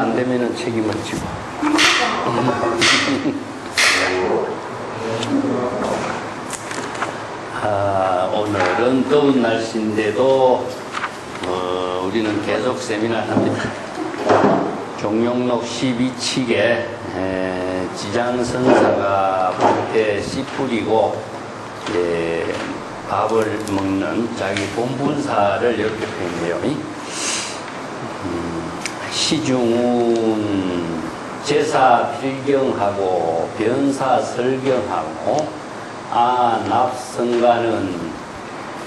안 되면은 책임을 지고. 오늘은 더운 날씨인데도 우리는 계속 세미나를 합니다. 종용록 12칙에 지장선사가 밭에 씨 뿌리고 밥을 먹는 자기 본분사를 이렇게 표현해요. 시중은 제사 필경하고 변사 설경하고 납성가는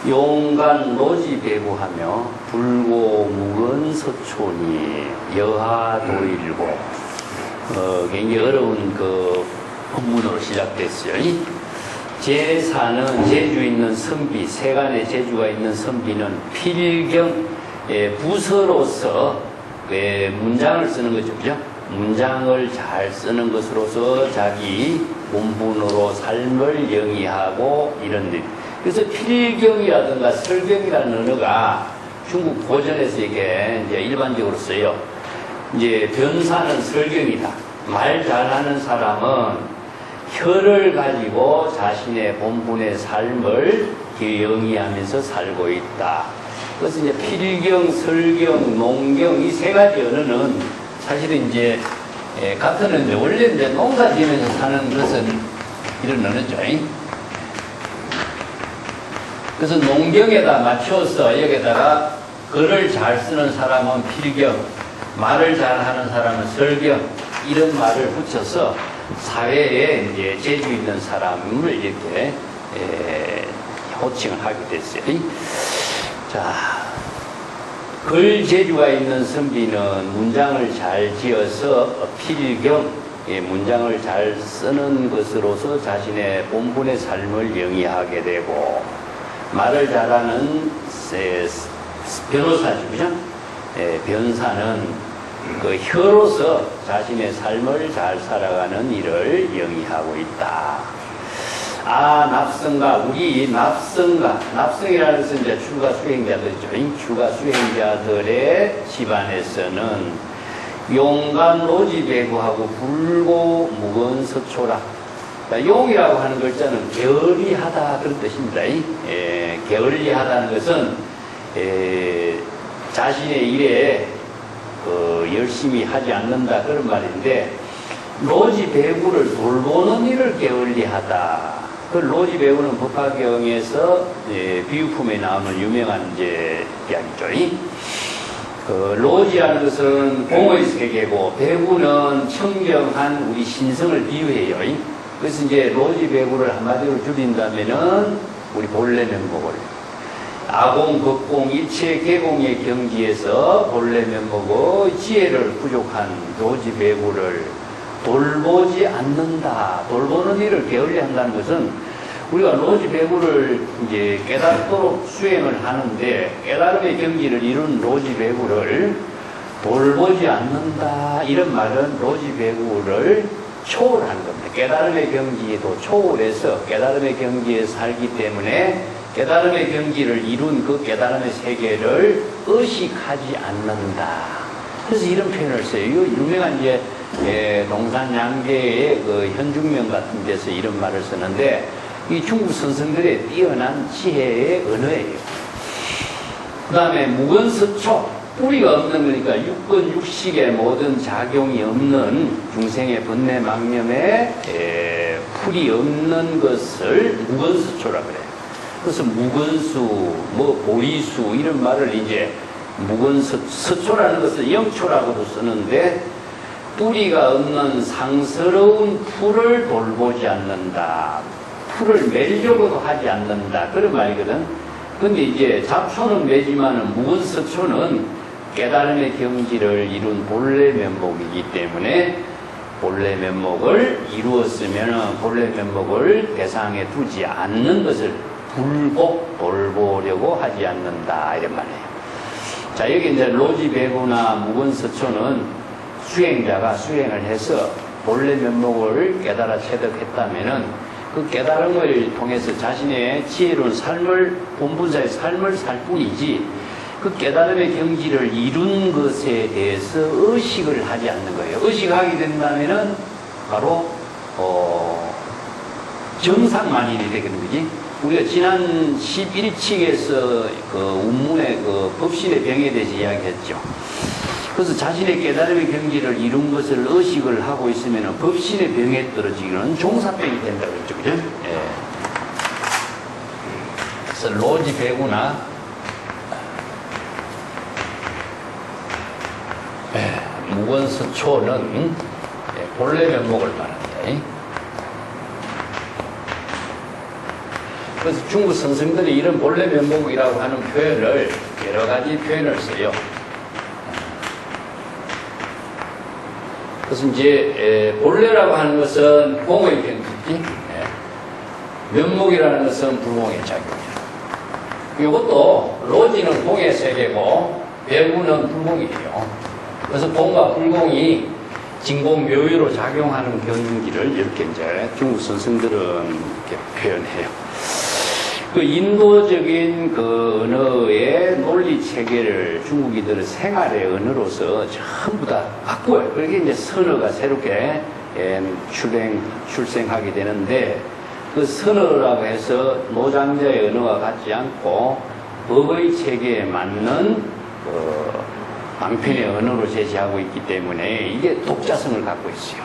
용간 노지 배구하며 불고 묵은 서촌이 여하도일고 굉장히 어려운 그 본문으로 시작됐어요. 제사는 제주 있는 선비, 세간의 제주가 있는 선비는 필경 부서로서 문장을 쓰는 거죠, 그죠? 문장을 잘 쓰는 것으로서 자기 본분으로 삶을 영위하고 이런 일. 그래서 필경이라든가 설경이라는 언어가 중국 고전에서 이게 이제 일반적으로 써요. 이제 변사는 설경이다. 말 잘하는 사람은 혀를 가지고 자신의 본분의 삶을 영위하면서 살고 있다. 그래서 이제 필경, 설경, 농경 이 세 가지 언어는 사실은 이제 같은 언어인데 원래 이제 농사 지으면서 사는 것은 이런 언어죠. 그래서 농경에다 맞춰서 여기다가 글을 잘 쓰는 사람은 필경, 말을 잘하는 사람은 설경 이런 말을 붙여서 사회에 이제 재주 있는 사람을 이렇게 호칭을 하게 됐어요. 자, 글 재주가 있는 선비는 문장을 잘 지어서 필경, 문장을 잘 쓰는 것으로서 자신의 본분의 삶을 영위하게 되고, 말을 잘하는 변호사죠, 그죠? 변사는 그 혀로서 자신의 삶을 잘 살아가는 일을 영위하고 있다. 납성가, 우리 납성이라는 것은 이제 추가 수행자들이죠. 추가 수행자들의 집안에서는 용간 노지 배구하고 불고 묵은 서초라. 용이라고 하는 글자는 게을리하다 그런 뜻입니다. 게을리하다는 것은 자신의 일에 열심히 하지 않는다 그런 말인데, 노지 배구를 돌보는 일을 게을리하다. 그 로지 배우는 법화경에서 비유품에 나오는 유명한 이제 이야기죠. 그 로지라는 것은 공의 세계고 배구는 청정한 우리 신성을 비유해요. 그래서 이제 로지 배구를 한마디로 줄인다면은 우리 본래 면목을 아공, 법공, 일체 개공의 경지에서 본래 면목의 지혜를 부족한 로지 배구를 돌보지 않는다. 돌보는 일을 게을리한다는 것은 우리가 로지 배구를 이제 깨닫도록 수행을 하는데 깨달음의 경지를 이룬 로지 배구를 돌보지 않는다. 이런 말은 로지 배구를 초월하는 겁니다. 깨달음의 경지에도 초월해서 깨달음의 경지에 살기 때문에 깨달음의 경지를 이룬 그 깨달음의 세계를 의식하지 않는다. 그래서 이런 표현을 써요. 유명한 이제 동산양계의 그 현중명 같은 데서 이런 말을 쓰는데, 이 중국 선생들의 뛰어난 지혜의 언어예요. 그 다음에 묵은서초, 뿌리가 없는 거니까 육근 육식의 모든 작용이 없는 중생의 번뇌 망념에 풀이 없는 것을 묵은서초라 그래요. 그래서 묵은수, 보리수 이런 말을 이제 묵은서초라는 것은 영초라고도 쓰는데, 뿌리가 없는 상스러운 풀을 돌보지 않는다. 풀을 매려고도 하지 않는다. 그런 말이거든. 근데 이제 잡초는 매지만은 묵은서초는 깨달음의 경지를 이룬 본래 면목이기 때문에 본래 면목을 이루었으면은 본래 면목을 대상에 두지 않는 것을 불복 돌보려고 하지 않는다. 이런 말이에요. 자, 여기 이제 로지 배구나 묵은서초는 수행자가 수행을 해서 본래 면목을 깨달아 체득했다면은 그 깨달음을 통해서 자신의 지혜로운 삶을, 본분사의 삶을 살 뿐이지, 그 깨달음의 경지를 이룬 것에 대해서 의식을 하지 않는 거예요. 의식하게 된다면은 바로 정상만인이 되겠는 거지. 우리가 지난 11칙에서 그 운문의 그 법신의 병에 대해서 이야기했죠. 그래서 자신의 깨달음의 경지를 이룬 것을 의식을 하고 있으면 법신의 병에 떨어지기는 종사병이 된다고 했죠. 그죠? 예. 그래서 로지 배구나 무건서초는 본래 면목을 말합니다. 그래서 중국 선생들이 이런 본래 면목이라고 하는 표현을 여러 가지 표현을 써요. 그래서 이제 본래라고 하는 것은 공의 경지지, 면목이라는 것은 불공의 작용이야. 이것도 로지는 공의 세계고 배구는 불공이에요. 그래서 공과 불공이 진공묘유로 작용하는 경지를 이렇게 이제 중국 선생들은 이렇게 표현해요. 그 인도적인 그 언어의 논리 체계를 중국인들은 생활의 언어로서 전부 다 바꿔요. 그렇게 이제 선어가 새롭게 출생하게 되는데, 그 선어라고 해서 노장자의 언어와 같지 않고 법의 체계에 맞는 방편의 언어로 제시하고 있기 때문에 이게 독자성을 갖고 있어요.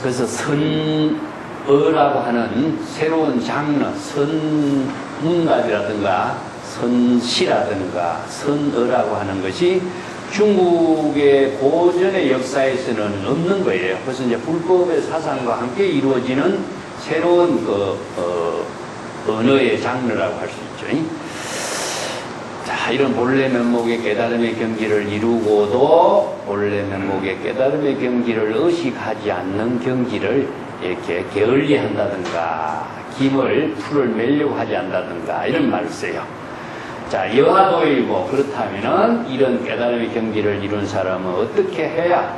그래서 선어라고 하는 새로운 장르, 선문답이라든가 선시라든가 선어라고 하는 것이 중국의 고전의 역사에서는 없는 거예요. 그래서 이제 불법의 사상과 함께 이루어지는 새로운 언어의 장르라고 할 수 있죠. 자, 이런 본래 면목의 깨달음의 경지를 이루고도 본래 면목의 깨달음의 경지를 의식하지 않는 경지를 이렇게 게을리한다든가 풀을 매려고 하지 않는다든가 이런 말을 써요. 자, 여하도이고 그렇다면은 이런 깨달음의 경지를 이룬 사람은 어떻게 해야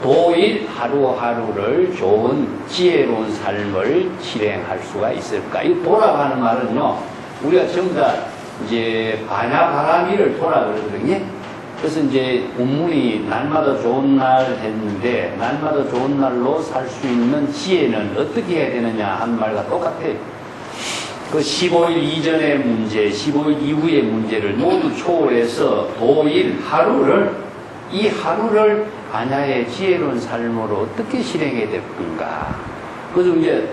도일 하루하루를 좋은 지혜로운 삶을 실행할 수가 있을까? 이 도라고 하는 말은요, 우리가 전부 다 이제 반야바라미를 도라 그러거든요. 그래서 이제 운문이 날마다 좋은 날 했는데, 날마다 좋은 날로 살 수 있는 지혜는 어떻게 해야 되느냐 하는 말과 똑같아요. 그 15일 이전의 문제, 15일 이후의 문제를 모두 초월해서 도일 이 하루를 반야의 지혜로운 삶으로 어떻게 실행해야 될 건가. 그래서 이제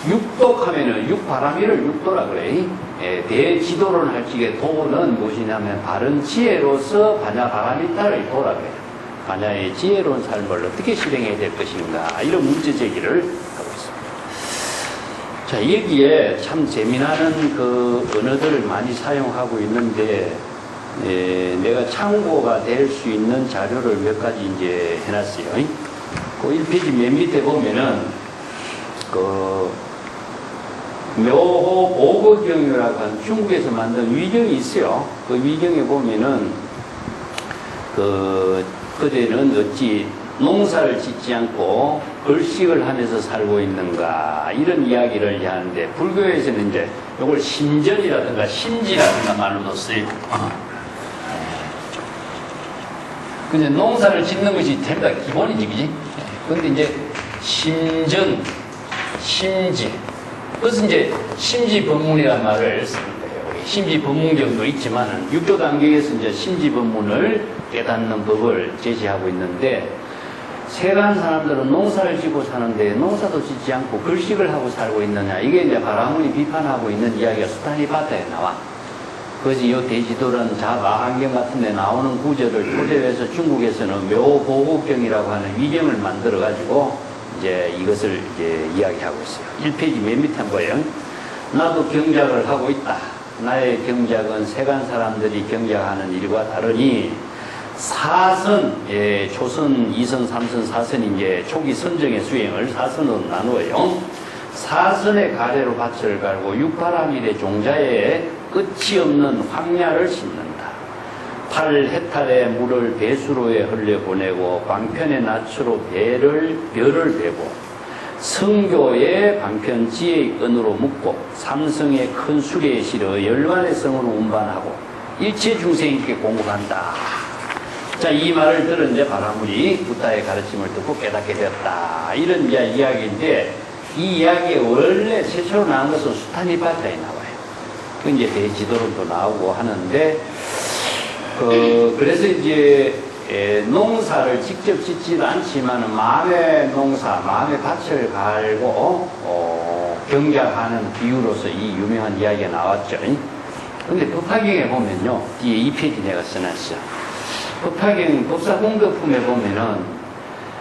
육독하면은 육바라미를 육도라 그래. 대지도론 할 적에 도는 무엇이냐면 바른 지혜로서 반야바라미 따를 도라 그래요. 반야의 지혜로운 삶을 어떻게 실행해야 될 것인가, 이런 문제 제기를 하고 있습니다. 자, 여기에 참 재미나는 그 언어들을 많이 사용하고 있는데, 내가 참고가 될 수 있는 자료를 몇 가지 이제 해놨어요. 그 1페이지 맨 밑에 보면은 묘호 보거경이라고 하는 중국에서 만든 위경이 있어요. 그 위경에 보면은 그대는 어찌 농사를 짓지 않고 걸식을 하면서 살고 있는가, 이런 이야기를 하는데, 불교에서는 이제 이걸 심전이라든가 심지라든가 말로 써요. 근데 농사를 짓는 것이 대부분 기본이지, 그지? 근데 이제 심전, 심지. 그래서 이제 심지법문이라는 말을 쓰는 거예요. 심지법문경도 있지만은 육조 단계에서 이제 심지법문을 깨닫는 법을 제시하고 있는데, 세간 사람들은 농사를 짓고 사는데 농사도 짓지 않고 걸식을 하고 살고 있느냐, 이게 이제 바라문이 비판하고 있는 이야기가 수타니파타에 나와. 그래서 이 대지도란 자마한경 같은 데 나오는 구절을 토대로 해서 중국에서는 묘보국경이라고 하는 위경을 만들어 가지고 이제 이것을 이제 이야기하고 있어요. 1페이지 맨 밑에 한 거예요. 나도 경작을 하고 있다. 나의 경작은 세간 사람들이 경작하는 일과 다르니 사선, 초선, 2선, 3선, 4선, 이제 초기 선정의 수행을 4선으로 나누어요. 사선의 가래로 밭을 갈고 육바라밀의 종자에 끝이 없는 황야를 심는다. 8해탈의 물을 배수로에 흘려보내고 방편의 낯으로 별을 베고 성교의 방편 지혜의 끈으로 묶고 삼성의 큰 수레에 실어 열반의 성으로 운반하고 일체 중생에게 공급한다. 자, 이 말을 들은 이제 바라물이 부다의 가르침을 듣고 깨닫게 되었다. 이런 이제 이야기인데, 이 이야기에 원래 최초로 나온 것은 수타니파타에 나와요. 그 이제 대지도론도 나오고 하는데, 그래서 이제 농사를 직접 짓지도 않지만 마음의 농사, 마음의 밭을 갈고 경작하는 비유로서 이 유명한 이야기가 나왔죠. 근데 법화경에 보면요, 뒤에 2페이지 내가 써놨어. 법화경 법사공덕품에 보면은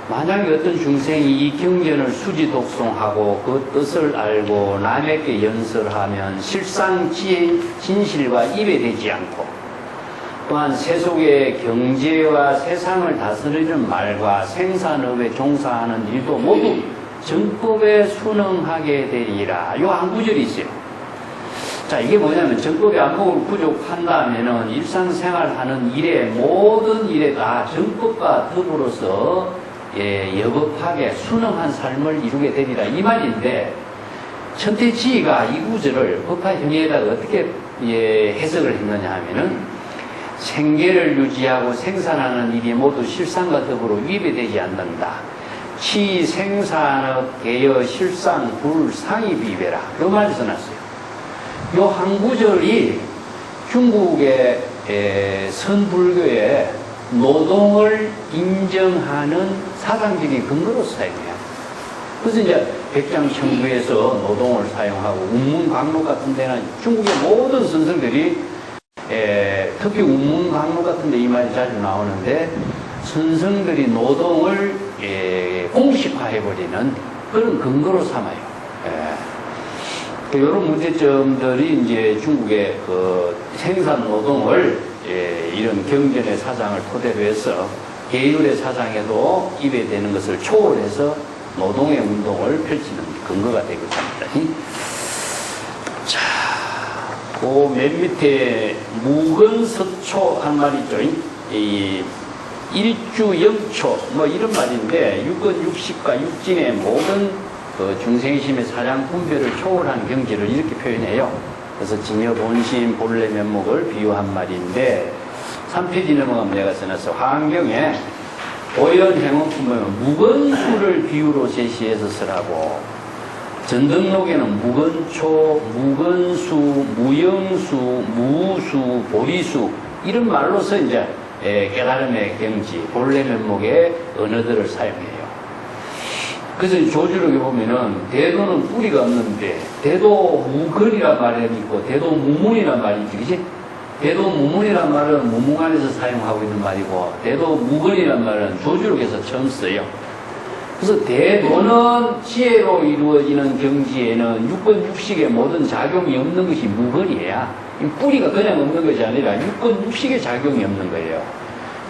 만약에 어떤 중생이 이 경전을 수지 독송하고 그 뜻을 알고 남에게 연설하면 실상 진실과 입에 대지 않고, 또한 세속의 경제와 세상을 다스리는 말과 생산업에 종사하는 일도 모두 정법에 순응하게 되리라. 요 한 구절이 있어요. 자, 이게 뭐냐면 정법의 안목을 부족한다면은 일상생활하는 일에, 모든 일에 다 정법과 더불어서 여법하게 순응한 삶을 이루게 되리라. 이 말인데, 천태지가 이 구절을 법화형에다가 어떻게 해석을 했느냐 하면은, 생계를 유지하고 생산하는 일이 모두 실상과 더불어 위배되지 않는다. 치 생산업 개여 실상 불상이 비배라. 이 말을 써놨어요. 요 한 구절이 중국의 선불교의 노동을 인정하는 사상적인 근거로 사용해요. 그래서 이제 백장청부에서 노동을 사용하고 운문강록 같은 데는 중국의 모든 선생들이 특히 운문강록 같은 데 이 말이 자주 나오는데, 선생들이 노동을 공식화해버리는 그런 근거로 삼아요. 이런 문제점들이 이제 중국의 그 생산 노동을 이런 경전의 사상을 토대로 해서 계율의 사상에도 입에되는 것을 초월해서 노동의 운동을 펼치는 근거가 되고 합니다. 자, 그 맨 밑에 무근서초 한 말 있죠. 이 일주 영초 뭐 이런 말인데, 육은 육식과 육진의 모든 그 중생심의 사량 분별을 초월한 경지를 이렇게 표현해요. 그래서 징여 본심 본래 면목을 비유한 말인데, 3페이지 넘어가면 내가 써놨어. 화엄경에 오연 행원품은 무건수를 비유로 제시해서 쓰라고. 전등록에는 무건초, 무건수, 무영수, 무수, 보리수 이런 말로서 이제 깨달음의 경지, 본래 면목의 언어들을 사용해요. 그래서 조주록에 보면은 대도는 뿌리가 없는데 대도 무건이란 말이 있고 대도 무문이란 말이 있지, 그치? 대도 무문이란 말은 무문안에서 사용하고 있는 말이고, 대도 무건이란 말은 조주록에서 처음 써요. 그래서 대도는 지혜로 이루어지는 경지에는 육건 육식의 모든 작용이 없는 것이 무건이에요. 뿌리가 그냥 없는 것이 아니라 육건 육식의 작용이 없는 거예요.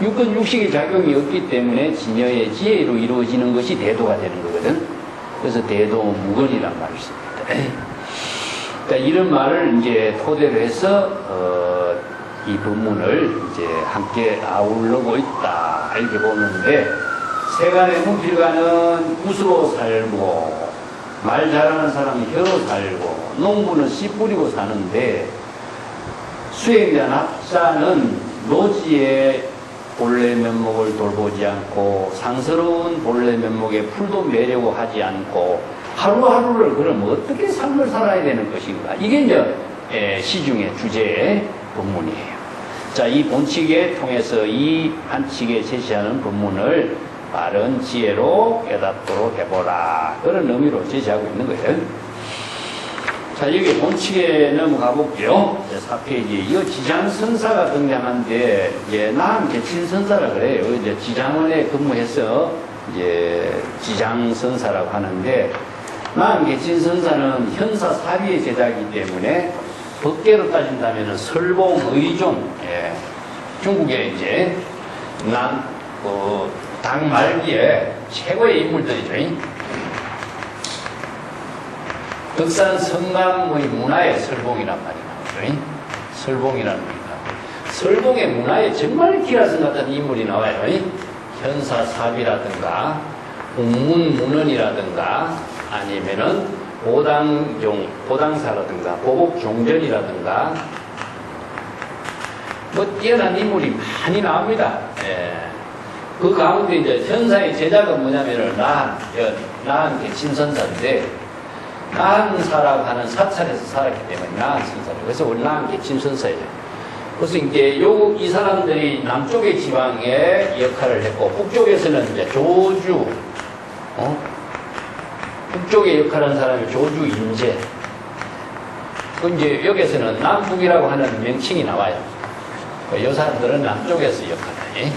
육건 육식의 작용이 없기 때문에 진여의 지혜로 이루어지는 것이 대도가 되는 거거든. 그래서 대도 무건이란 말을 씁니다. 그러니까 이런 말을 이제 토대로 해서 이 법문을 이제 함께 아울러고 있다 이렇게 보는데, 세간의 문필가는 붓으로 살고, 말 잘하는 사람은 혀로 살고, 농부는 씨 뿌리고 사는데, 수행자 납자는 노지의 본래 면목을 돌보지 않고 상스러운 본래 면목에 풀도 매려고 하지 않고 하루하루를 그럼 어떻게 삶을 살아야 되는 것인가, 이게 이제 시중의 주제의 법문이에요. 자, 이 본칙에 통해서 이 한칙에 제시하는 법문을 바른 지혜로 깨닫도록 해보라, 그런 의미로 제시하고 있는 거예요. 자, 여기 본칙에 넘어가 볼게요. 4페이지. 이 지장선사가 등장한데, 이제 나암개친선사라 그래요. 이제 지장원에 근무해서 이제 지장선사라고 하는데, 나암개친선사는 현사 사비의 제자이기 때문에 법계로 따진다면 설봉, 의종, 중국의 이제 당 말기에 최고의 인물들이죠. 덕산 성감의 문화의 설봉이란 말이 나오죠. 설봉이라는 말이 나와요. 설봉의 문화에 정말 기라성 같은 인물이 나와요. 현사 사비라든가 운문문헌이라든가 아니면은 보당사라든가 보복종전이라든가 뭐 뛰어난 인물이 많이 나옵니다. 그 가운데 이제 현사의 제자가 뭐냐면은 나한 개친선사인데, 나한사라고 하는 사찰에서 살았기 때문에 나한선사예요. 그래서 우리 나한 개친선사예요. 그래서 이제 이 사람들이 남쪽의 지방에 역할을 했고, 북쪽에서는 이제 조주, 북쪽에 역할하는 사람이 조주 인제. 이제 여기서는 남북이라고 하는 명칭이 나와요. 이 사람들은 남쪽에서 역할을 해.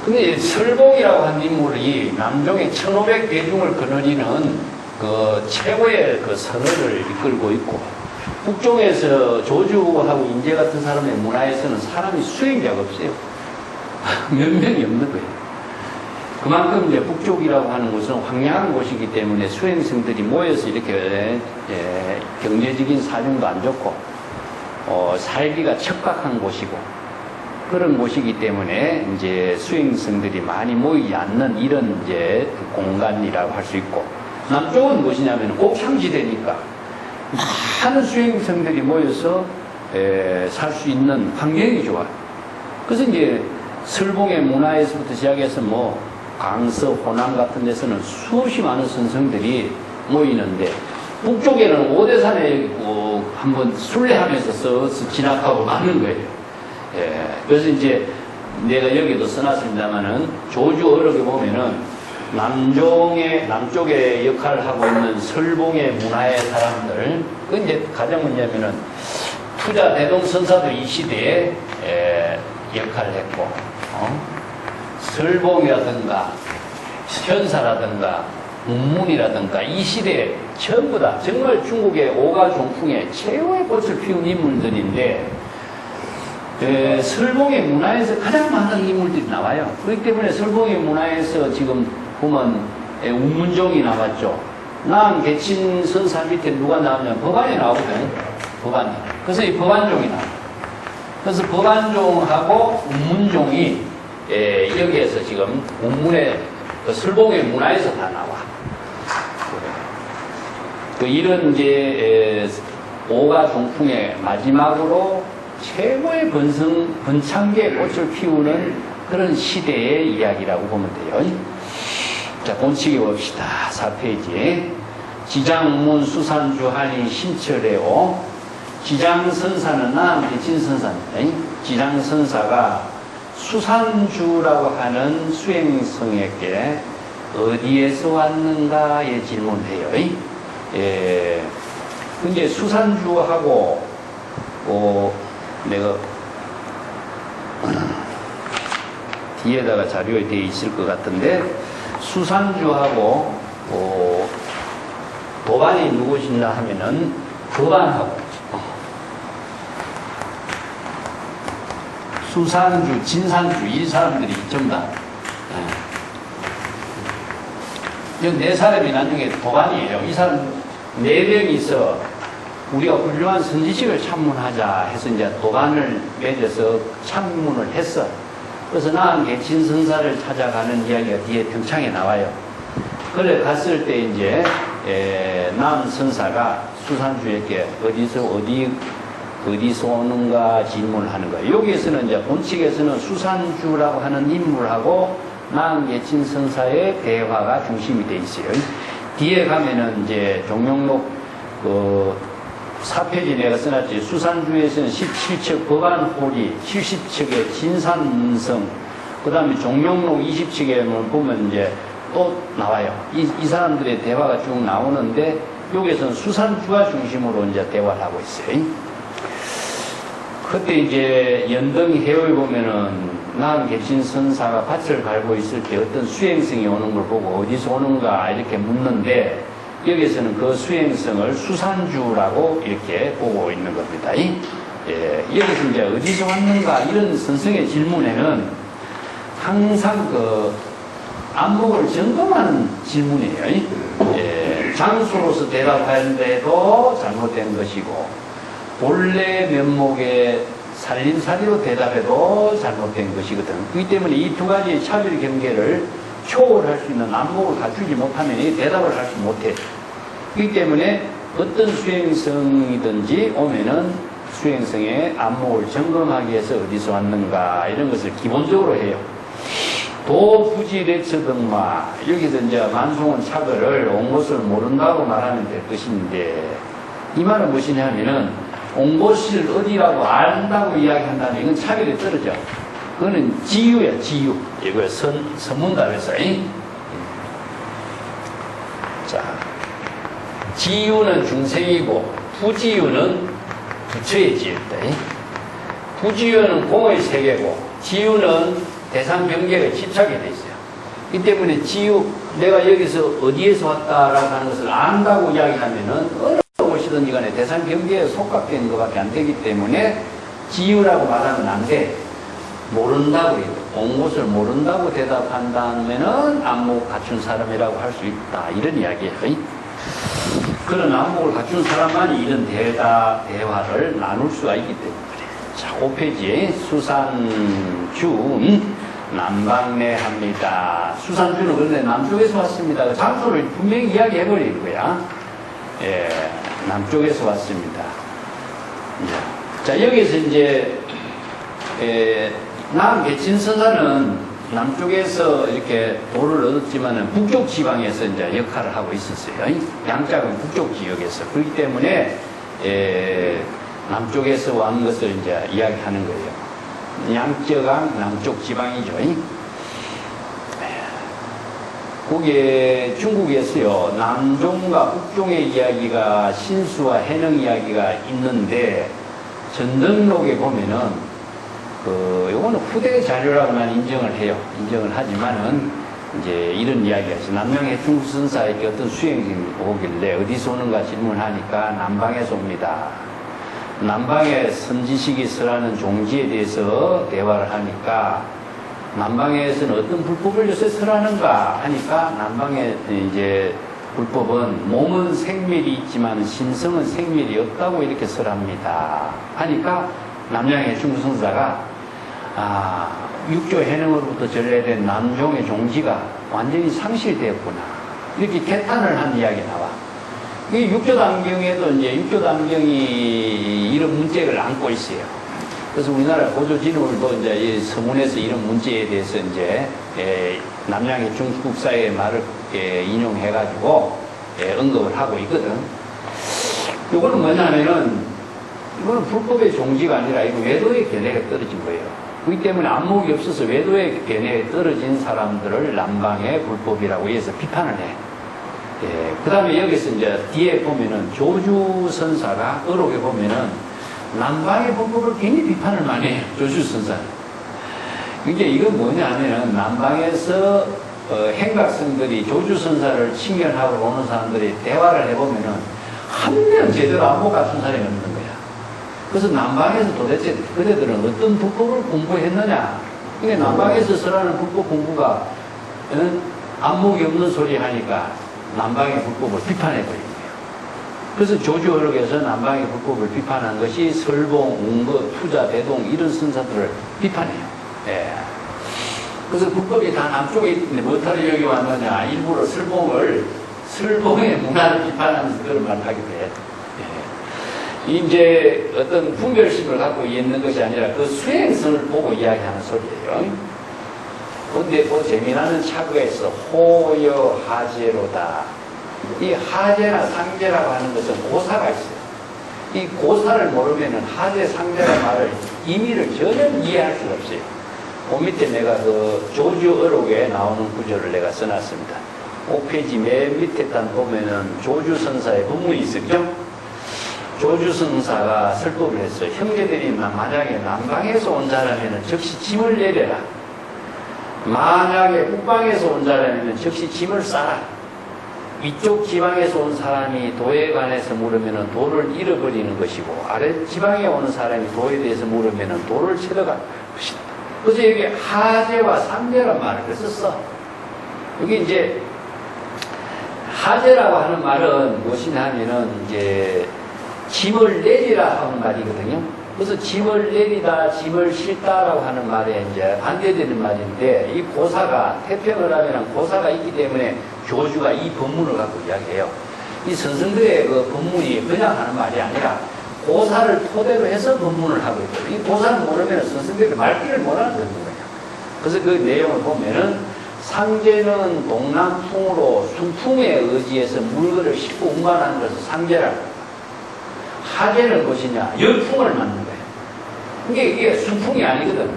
근데 설봉이라고 하는 인물이 남종의 1500대중을 거느리는 그 최고의 그 선언을 이끌고 있고, 북쪽에서 조주하고 인제 같은 사람의 문화에서는 사람이 수행자가 없어요. 몇 명이 없는 거예요. 그만큼 이제 북쪽이라고 하는 곳은 황량한 곳이기 때문에 수행성들이 모여서 이렇게 경제적인 사정도 안 좋고 살기가 척박한 곳이고 그런 곳이기 때문에 이제 수행성들이 많이 모이지 않는 이런 이제 공간이라고 할 수 있고, 남쪽은 무엇이냐면 옥창지대니까 많은 수행성들이 모여서 살 수 있는 환경이 좋아요. 그래서 이제 설봉의 문화에서부터 시작해서 뭐 강서, 호남 같은 데서는 수없이 많은 선성들이 모이는데, 북쪽에는 오대산에 한번 순례하면서 진학하고 마는 거예요. 그래서 이제 내가 여기도 써놨습니다만은 조주 어록에 보면은 남쪽에 역할을 하고 있는 설봉의 문화의 사람들, 그 이제 가장 뭐냐면은 투자 대동선사도 이 시대에 역할을 했고, 설봉이라든가 현사라든가 문문이라든가 이 시대에 전부 다 정말 중국의 오가종풍의 최고의 꽃을 피운 인물들인데, 설봉의 문화에서 가장 많은 인물들이 나와요. 그렇기 때문에 설봉의 문화에서 지금 보면 운문종이 나왔죠. 남 개친 선사 밑에 누가 나오냐면 법안이 나오거든요. 법안이. 그래서 이 법안종이 나와요. 그래서 법안종하고 운문종이 여기에서 지금 운문의 그 설봉의 문화에서 다 나와. 이런 이제 오가종풍의 마지막으로 최고의 번창기의 꽃을 피우는 그런 시대의 이야기라고 보면 돼요. 자, 본칙에 봅시다. 4페이지에. 지장문 수산주 한이 신철에오. 지장선사는 남 대친선사입니다. 지장선사가 수산주라고 하는 수행성에게 어디에서 왔는가에 질문해요. 근데 수산주하고 내가 뒤에다가 자료에 되어 있을 것 같은데, 수산주하고 도반이 누구신가 하면은 법안하고 수산주, 진산주 이 사람들이 전부 다 여기 네 사람이 나중에 도반이에요. 이 사람 네 명이 있어 우리가 훌륭한 선지식을 참문하자 해서 이제 도반을 맺어서 참문을 했어. 그래서 나은 개친선사를 찾아가는 이야기가 뒤에 등창에 나와요. 그래 갔을 때 이제 나은 선사가 수산주에게 어디서 오는가 질문을 하는 거예요. 여기에서는 이제 본칙에서는 수산주라고 하는 인물하고 나은 개친선사의 대화가 중심이 돼 있어요. 뒤에 가면은 이제 종용록 4페이지 내가 써놨지. 수산주에서는 17척 법안홀이 70척의 진산성, 그 다음에 종용록 20척에 보면 이제 또 나와요. 이 사람들의 대화가 쭉 나오는데, 여기에서는 수산주가 중심으로 이제 대화를 하고 있어요. 그때 이제 연등 해오에 보면은 나은 개친선사가 밭을 갈고 있을 때 어떤 수행성이 오는 걸 보고 어디서 오는가 이렇게 묻는데, 여기에서는 그 수행성을 수산주라고 이렇게 보고 있는 겁니다. 여기서 이제 어디서 왔는가 이런 선생의 질문에는 항상 그 안목을 점검하는 질문이에요. 장수로서 대답하는데도 잘못된 것이고, 본래 면목의 살림살이로 대답해도 잘못된 것이거든. 그렇기 때문에 이 두 가지의 차별 경계를 초월할 수 있는 안목을 갖추지 못하면 이 대답을 할 수 못해. 그렇기 때문에 어떤 수행성이든지 오면은 수행성의 안목을 점검하기 위해서 어디서 왔는가 이런 것을 기본적으로 해요. 도부지레처등마 여기서 이제 만송은 차거를 온 것을 모른다고 말하면 될 것인데 이 말은 무엇이냐면은 온 곳을 어디라고 안다고 이야기한다면 이건 차별이 떨어져. 그거는 지유야, 지유. 이거 선문답에서. 자, 지유는 중생이고 부지유는 부처의 지유다. 부지유는 공의 세계고 지유는 대상 경계가 집착이 돼 있어요. 이 때문에 지유, 내가 여기서 어디에서 왔다라고 하는 것을 안다고 이야기하면은 어느 곳이든지 간에 대상 경계에 속각되는 것밖에 안 되기 때문에 지유라고 말하면 안 돼. 모른다고 해요. 온 것을 모른다고 대답한다면은 안목을 갖춘 사람이라고 할 수 있다. 이런 이야기예요. 그런 안목을 갖춘 사람만이 이런 대화를 나눌 수가 있기 때문에 그래요. 자, 5페이지에 수산준 남방내 합니다. 수산준은 그런데 남쪽에서 왔습니다. 장소를 분명히 이야기해버리는 거야. 예, 남쪽에서 왔습니다. 자, 여기서 이제 남계친선사는 남쪽에서 이렇게 도를 얻었지만은 북쪽 지방에서 이제 역할을 하고 있었어요. 양짝은 북쪽 지역에서. 그렇기 때문에, 남쪽에서 왔는 것을 이제 이야기하는 거예요. 양적강 남쪽 지방이죠. 거기에 중국에서요, 남종과 북종의 이야기가 신수와 해능 이야기가 있는데, 전등록에 보면은 요거는 후대 자료라고 난 인정을 해요. 인정을 하지만은, 이제 이런 이야기가 있어요. 남명의 중국 선사에게 어떤 수행님이 오길래 어디서 오는가 질문하니까 남방에서 옵니다. 남방에 선지식이 설하는 종지에 대해서 대화를 하니까 남방에서는 어떤 불법을 요새 설하는가 하니까 남방에 이제 불법은 몸은 생멸이 있지만 신성은 생멸이 없다고 이렇게 설합니다. 하니까 남양의 중국 선사가 육조 해능으로부터 전래된 남종의 종지가 완전히 상실되었구나. 이렇게 개탄을 한 이야기 나와. 이 육조담경에도 이제 육조담경이 이런 문제를 안고 있어요. 그래서 우리나라 고조진울도 이제 이 서문에서 이런 문제에 대해서 이제 남양의 중국사의 말을 인용해가지고 언급을 하고 있거든. 이거는 뭐냐면은 이거는 불법의 종지가 아니라 이거 외도의 견해가 떨어진 거예요. 그렇기 때문에 안목이 없어서 외도의 견해에 떨어진 사람들을 남방의 불법이라고 해서 비판을 해. 그 다음에 여기서 이제 뒤에 보면은 조주선사가 어록에 보면은 남방의 불법을 굉장히 비판을 많이 해요. 조주선사는. 이제 이건 뭐냐 하면은 남방에서 행각성들이 조주선사를 친견하고 오는 사람들이 대화를 해보면은 한 명 제대로 안목 갖춘 사람이 없는 거야. 그래서 남방에서 도대체 그대들은 어떤 불법을 공부했느냐? 이게 남방에서 설하는 불법 공부가 안목이 없는 소리 하니까 남방의 불법을 비판해버린 거예요. 그래서 조주어록에서 남방의 불법을 비판한 것이 설봉, 웅거, 투자, 대동 이런 선사들을 비판해요. 예. 그래서 불법이 다 남쪽에 있는데 뭐하러 여기 왔느냐? 일부러 설봉의 문화를 비판하면서 그런 말을 하기도 해요. 이제 어떤 분별심을 갖고 있는 것이 아니라 그 수행성을 보고 이야기하는 소리예요. 그런데 그 재미나는 차거에서 호여 하제로다. 이 하제나 상제라고 하는 것은 고사가 있어요. 이 고사를 모르면은 하제, 상제라는 말을 의미를 전혀 이해할 수가 없어요. 그 밑에 내가 그 조주어록에 나오는 구조를 내가 써놨습니다. 5페이지 맨 밑에 단 보면은 조주선사의 법문이 있었죠. 조주선사가 설법을 했어요. 형제들이 만약에 남방에서 온 사람에는 즉시 짐을 내려라. 만약에 북방에서 온 사람에는 즉시 짐을 싸라. 위쪽 지방에서 온 사람이 도에 관해서 물으면 도를 잃어버리는 것이고 아래 지방에 오는 사람이 도에 대해서 물으면 도를 찾아갈 것이다. 그래서 여기 하제와 상제란 말을 썼어. 여기 이제 하제라고 하는 말은 무엇이냐 하면은 이제 짐을 내리라 하는 말이거든요. 그래서 짐을 내리다, 짐을 싣다라고 하는 말에 이제 반대되는 말인데, 이 고사가, 태평을 하면 고사가 있기 때문에 교주가 이 법문을 갖고 이야기해요. 이 선생들의 그 법문이 그냥 하는 말이 아니라 고사를 토대로 해서 법문을 하고 있거든요. 이 고사를 모르면 선생님들이 말귀를 못 알아듣는 거예요. 그래서 그 내용을 보면은 상제는 동남풍으로 순풍에 의지해서 물건을 싣고 운반하는 것을 상제라고 합니다. 하제는 무엇이냐? 열풍을 맞는 거예요. 이게 순풍이 아니거든.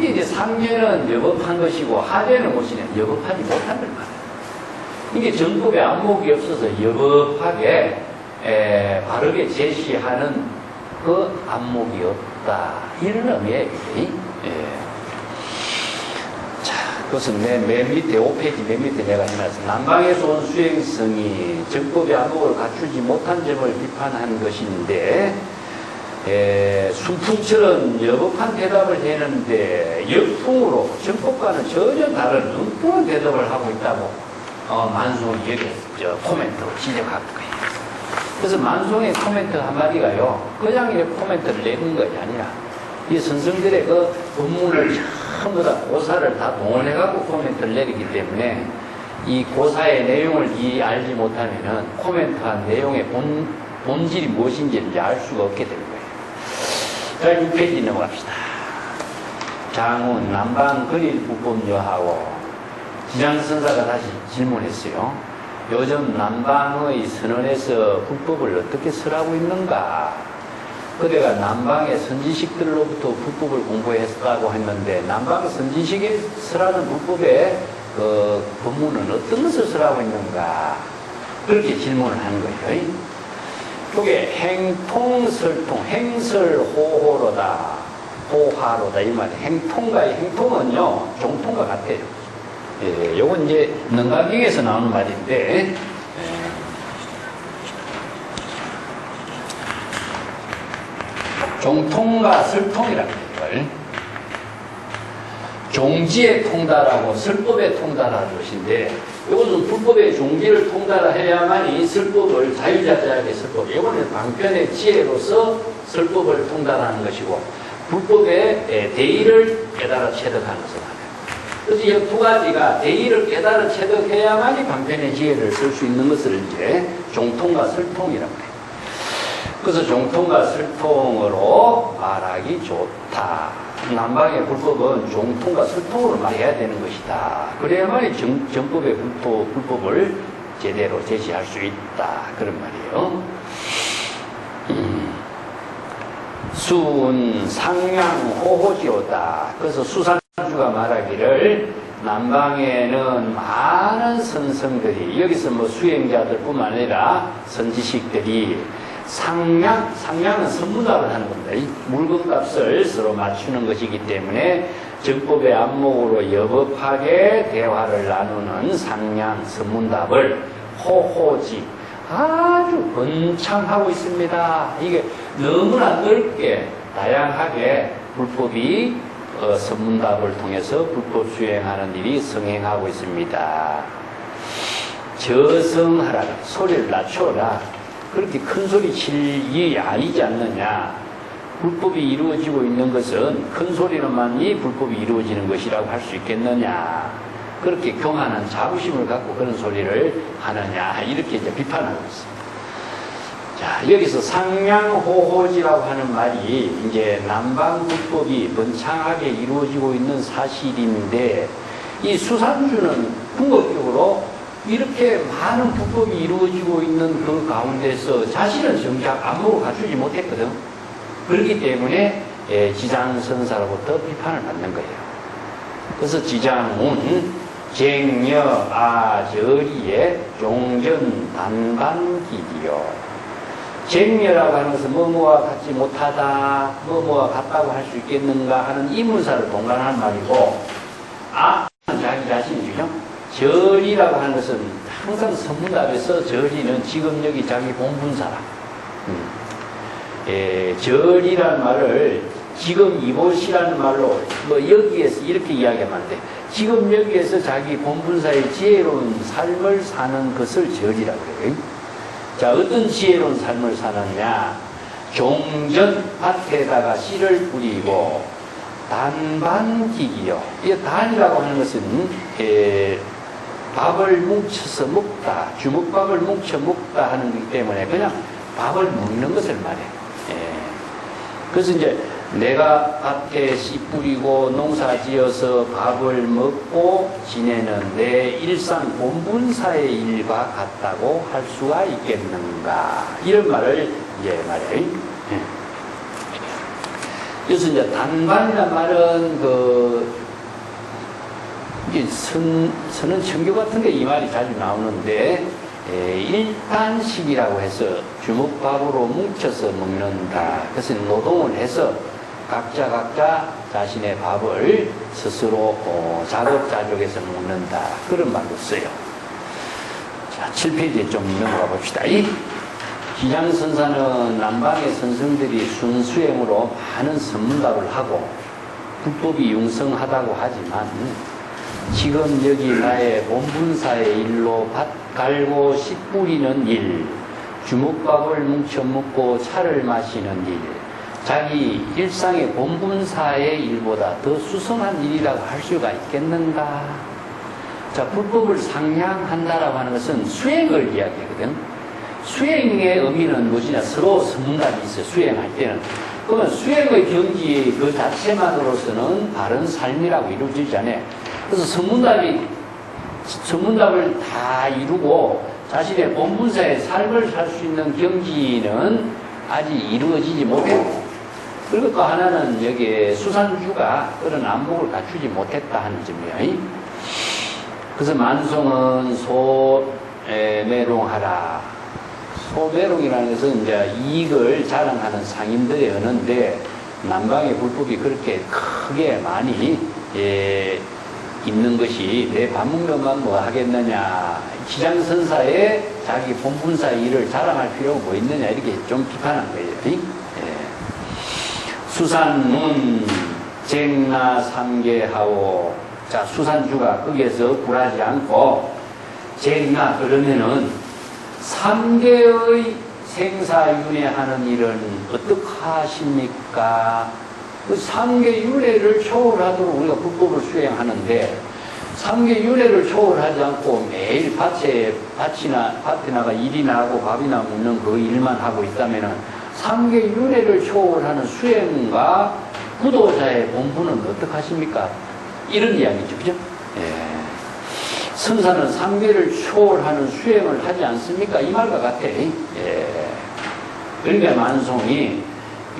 이제 상제는 여법한 것이고 하제는 무엇이냐? 여법하지 못한 걸 말해요. 이게 정법에 안목이 없어서 여법하게 바르게 제시하는 그 안목이 없다. 이런 의미예요. 자, 그것은 맨 밑에 5페이지 맨 밑에 내가 해놨어. 남방에서 온 수행성이 정법의 안목을 갖추지 못한 점을 비판한 것인데 순풍처럼 여법한 대답을 했는데 역풍으로 정법과는 전혀 다른 엉뚱한 대답을 하고 있다고 만송이 여기 코멘트로 지적한 거예요. 그래서 만송의 코멘트 한마디가요, 그냥 이렇게 코멘트를 내는 것이 아니라 이 선생들의 그 본문을 전부 다 고사를 다 동원해갖고 코멘트를 내리기 때문에 이 고사의 내용을 알지 못하면은 코멘트한 내용의 본질이 무엇인지를 이제 알 수가 없게 되는 거예요. 자, 6페이지 넘어갑시다. 장훈, 남방 거릴 부법요하고 지장선사가 다시 질문했어요. 요즘 남방의 선언에서 불법을 어떻게 설하고 있는가? 그대가 남방의 선지식들로부터 불법을 공부했다고 했는데 남방 선지식이 설하는 불법의 그 법문은 어떤 것을 설하고 있는가? 그렇게 질문을 한 거예요. 그게 행통설통, 행설호호로다, 호화로다 이 말이에요. 행통과의 행통은요 종통과 같아요. 예, 요건 이제 능가경에서 나오는 말인데 종통과 설통이라는 걸 종지에 통달하고 설법에 통달하는 것인데 이것은 불법의 종지를 통달해야만이 설법을 자유자재하게 설법, 이거는 방편의 지혜로서 설법을 통달하는 것이고 불법의 대의를 깨달아 체득하는 것을 하는. 그래서 이 두 가지가 대의를 깨달아 체득해야만이 방편의 지혜를 쓸 수 있는 것을 이제 종통과 설통이라고 해요. 그래서 종통과 설통으로 말하기 좋다. 남방의 불법은 종통과 설통으로 말해야 되는 것이다. 그래야만이 정법의 불법을 제대로 제시할 수 있다. 그런 말이에요. 수운 상양 호호지로다. 그래서 수산주가 말하기를 남방에는 많은 선성들이, 여기서 뭐 수행자들뿐만 아니라 선지식들이 상량은 선문답을 하는 겁니다. 이 물건값을 서로 맞추는 것이기 때문에 정법의 안목으로 여법하게 대화를 나누는 상량 선문답을 호호지 아주 번창하고 있습니다. 이게 너무나 넓게 다양하게 불법이 선문답을 통해서 불법 수행하는 일이 성행하고 있습니다. 저성하라, 소리를 낮춰라. 그렇게 큰 소리 칠 일이 아니지 않느냐. 불법이 이루어지고 있는 것은 큰 소리로만이 불법이 이루어지는 것이라고 할 수 있겠느냐. 그렇게 교만한 자부심을 갖고 그런 소리를 하느냐. 이렇게 이제 비판하고 있습니다. 자, 여기서 상량호호지라고 하는 말이 이제 남방 불법이 번창하게 이루어지고 있는 사실인데, 이 수산주는 궁극적으로 이렇게 많은 불법이 이루어지고 있는 그 가운데서 자신은 정작 안목을 갖추지 못했거든. 그렇기 때문에 지장선사로부터 비판을 받는 거예요. 그래서 지장은 쟁여 아저리에 종전 단반기디요. 쟁여라고 하는 것은 뭐뭐와 같지 못하다, 뭐뭐와 같다고 할 수 있겠는가 하는 이문사를 동반하는 말이고, 자기 자신이죠. 절이라고 하는 것은 항상 선문답에서 절이는 지금 여기 자기 본분사라. 절이라는 말을 지금 이곳이라는 말로 뭐 여기에서 이렇게 이야기하면 안 돼. 지금 여기에서 자기 본분사의 지혜로운 삶을 사는 것을 절이라고 그래요. 자, 어떤 지혜로운 삶을 사느냐. 종전 밭에다가 씨를 뿌리고 단반기기요. 이 단이라고 하는 것은 밥을 뭉쳐서 먹다, 주먹밥을 뭉쳐 먹다 하는 거기 때문에 그냥 밥을 먹는 것을 말해. 그래서 이제 내가 밭에 씨 뿌리고 농사 지어서 밥을 먹고 지내는 내 일상 본분사의 일과 같다고 할 수가 있겠는가. 이런 말을 이제 말해요. 그래서 이제 단반이란 말은 이제 선은 청교 같은 게 이 말이 자주 나오는데, 일단식이라고 해서 주먹밥으로 뭉쳐서 먹는다. 그래서 노동을 해서 각자 자신의 밥을 스스로 자급자족해서 먹는다. 그런 말로 써요. 자, 7페이지에 좀 넘어가 봅시다. 이 기장선사는 남방의 선생들이 순수행으로 많은 선문답을 하고 불법이 융성하다고 하지만 지금 여기 나의 본분사의 일로 밭 갈고 씨 뿌리는 일, 주먹밥을 뭉쳐 먹고 차를 마시는 일, 자기 일상의 본분사의 일보다 더 수성한 일이라고 할 수가 있겠는가? 자, 불법을 상향한다라고 하는 것은 수행을 이야기하거든. 수행의 의미는 무엇이냐? 서로 선문답이 있어요. 수행할 때는. 그러면 수행의 경지 그 자체만으로서는 바른 삶이라고 이루어지지 않아요. 그래서 선문답을 다 이루고 자신의 본분사의 삶을 살 수 있는 경지는 아직 이루어지지 못했고, 그리고 또 하나는 여기에 수산주가 그런 안목을 갖추지 못했다 하는 점이에요. 그래서 만송은 소매롱하라. 소매롱이라는 것은 이제 이익을 자랑하는 상인들의 언어인데, 남방의 불법이 그렇게 크게 많이 있는 것이 내 밥 먹는만 뭐 하겠느냐, 기장선사의 자기 본분사 일을 자랑할 필요가 뭐 있느냐, 이렇게 좀 비판한 거예요. 수산문 쟁나 삼계하오. 자, 수산주가 거기에서 굴하지 않고 쟁나, 그러면은 삼계의 생사윤회하는 일은 어떻게 하십니까? 그 삼계윤회를 초월하도록 우리가 불법을 수행하는데, 삼계윤회를 초월하지 않고 매일 밭에 나가 일이나 하고 밥이나 먹는 그 일만 하고 있다면은 삼계윤회를 초월하는 수행과 구도자의 본분은 어떻게 하십니까? 이런 이야기죠. 그죠? 선사는 삼계를 초월하는 수행을 하지 않습니까? 이 말과 같아. 그러니까 만송이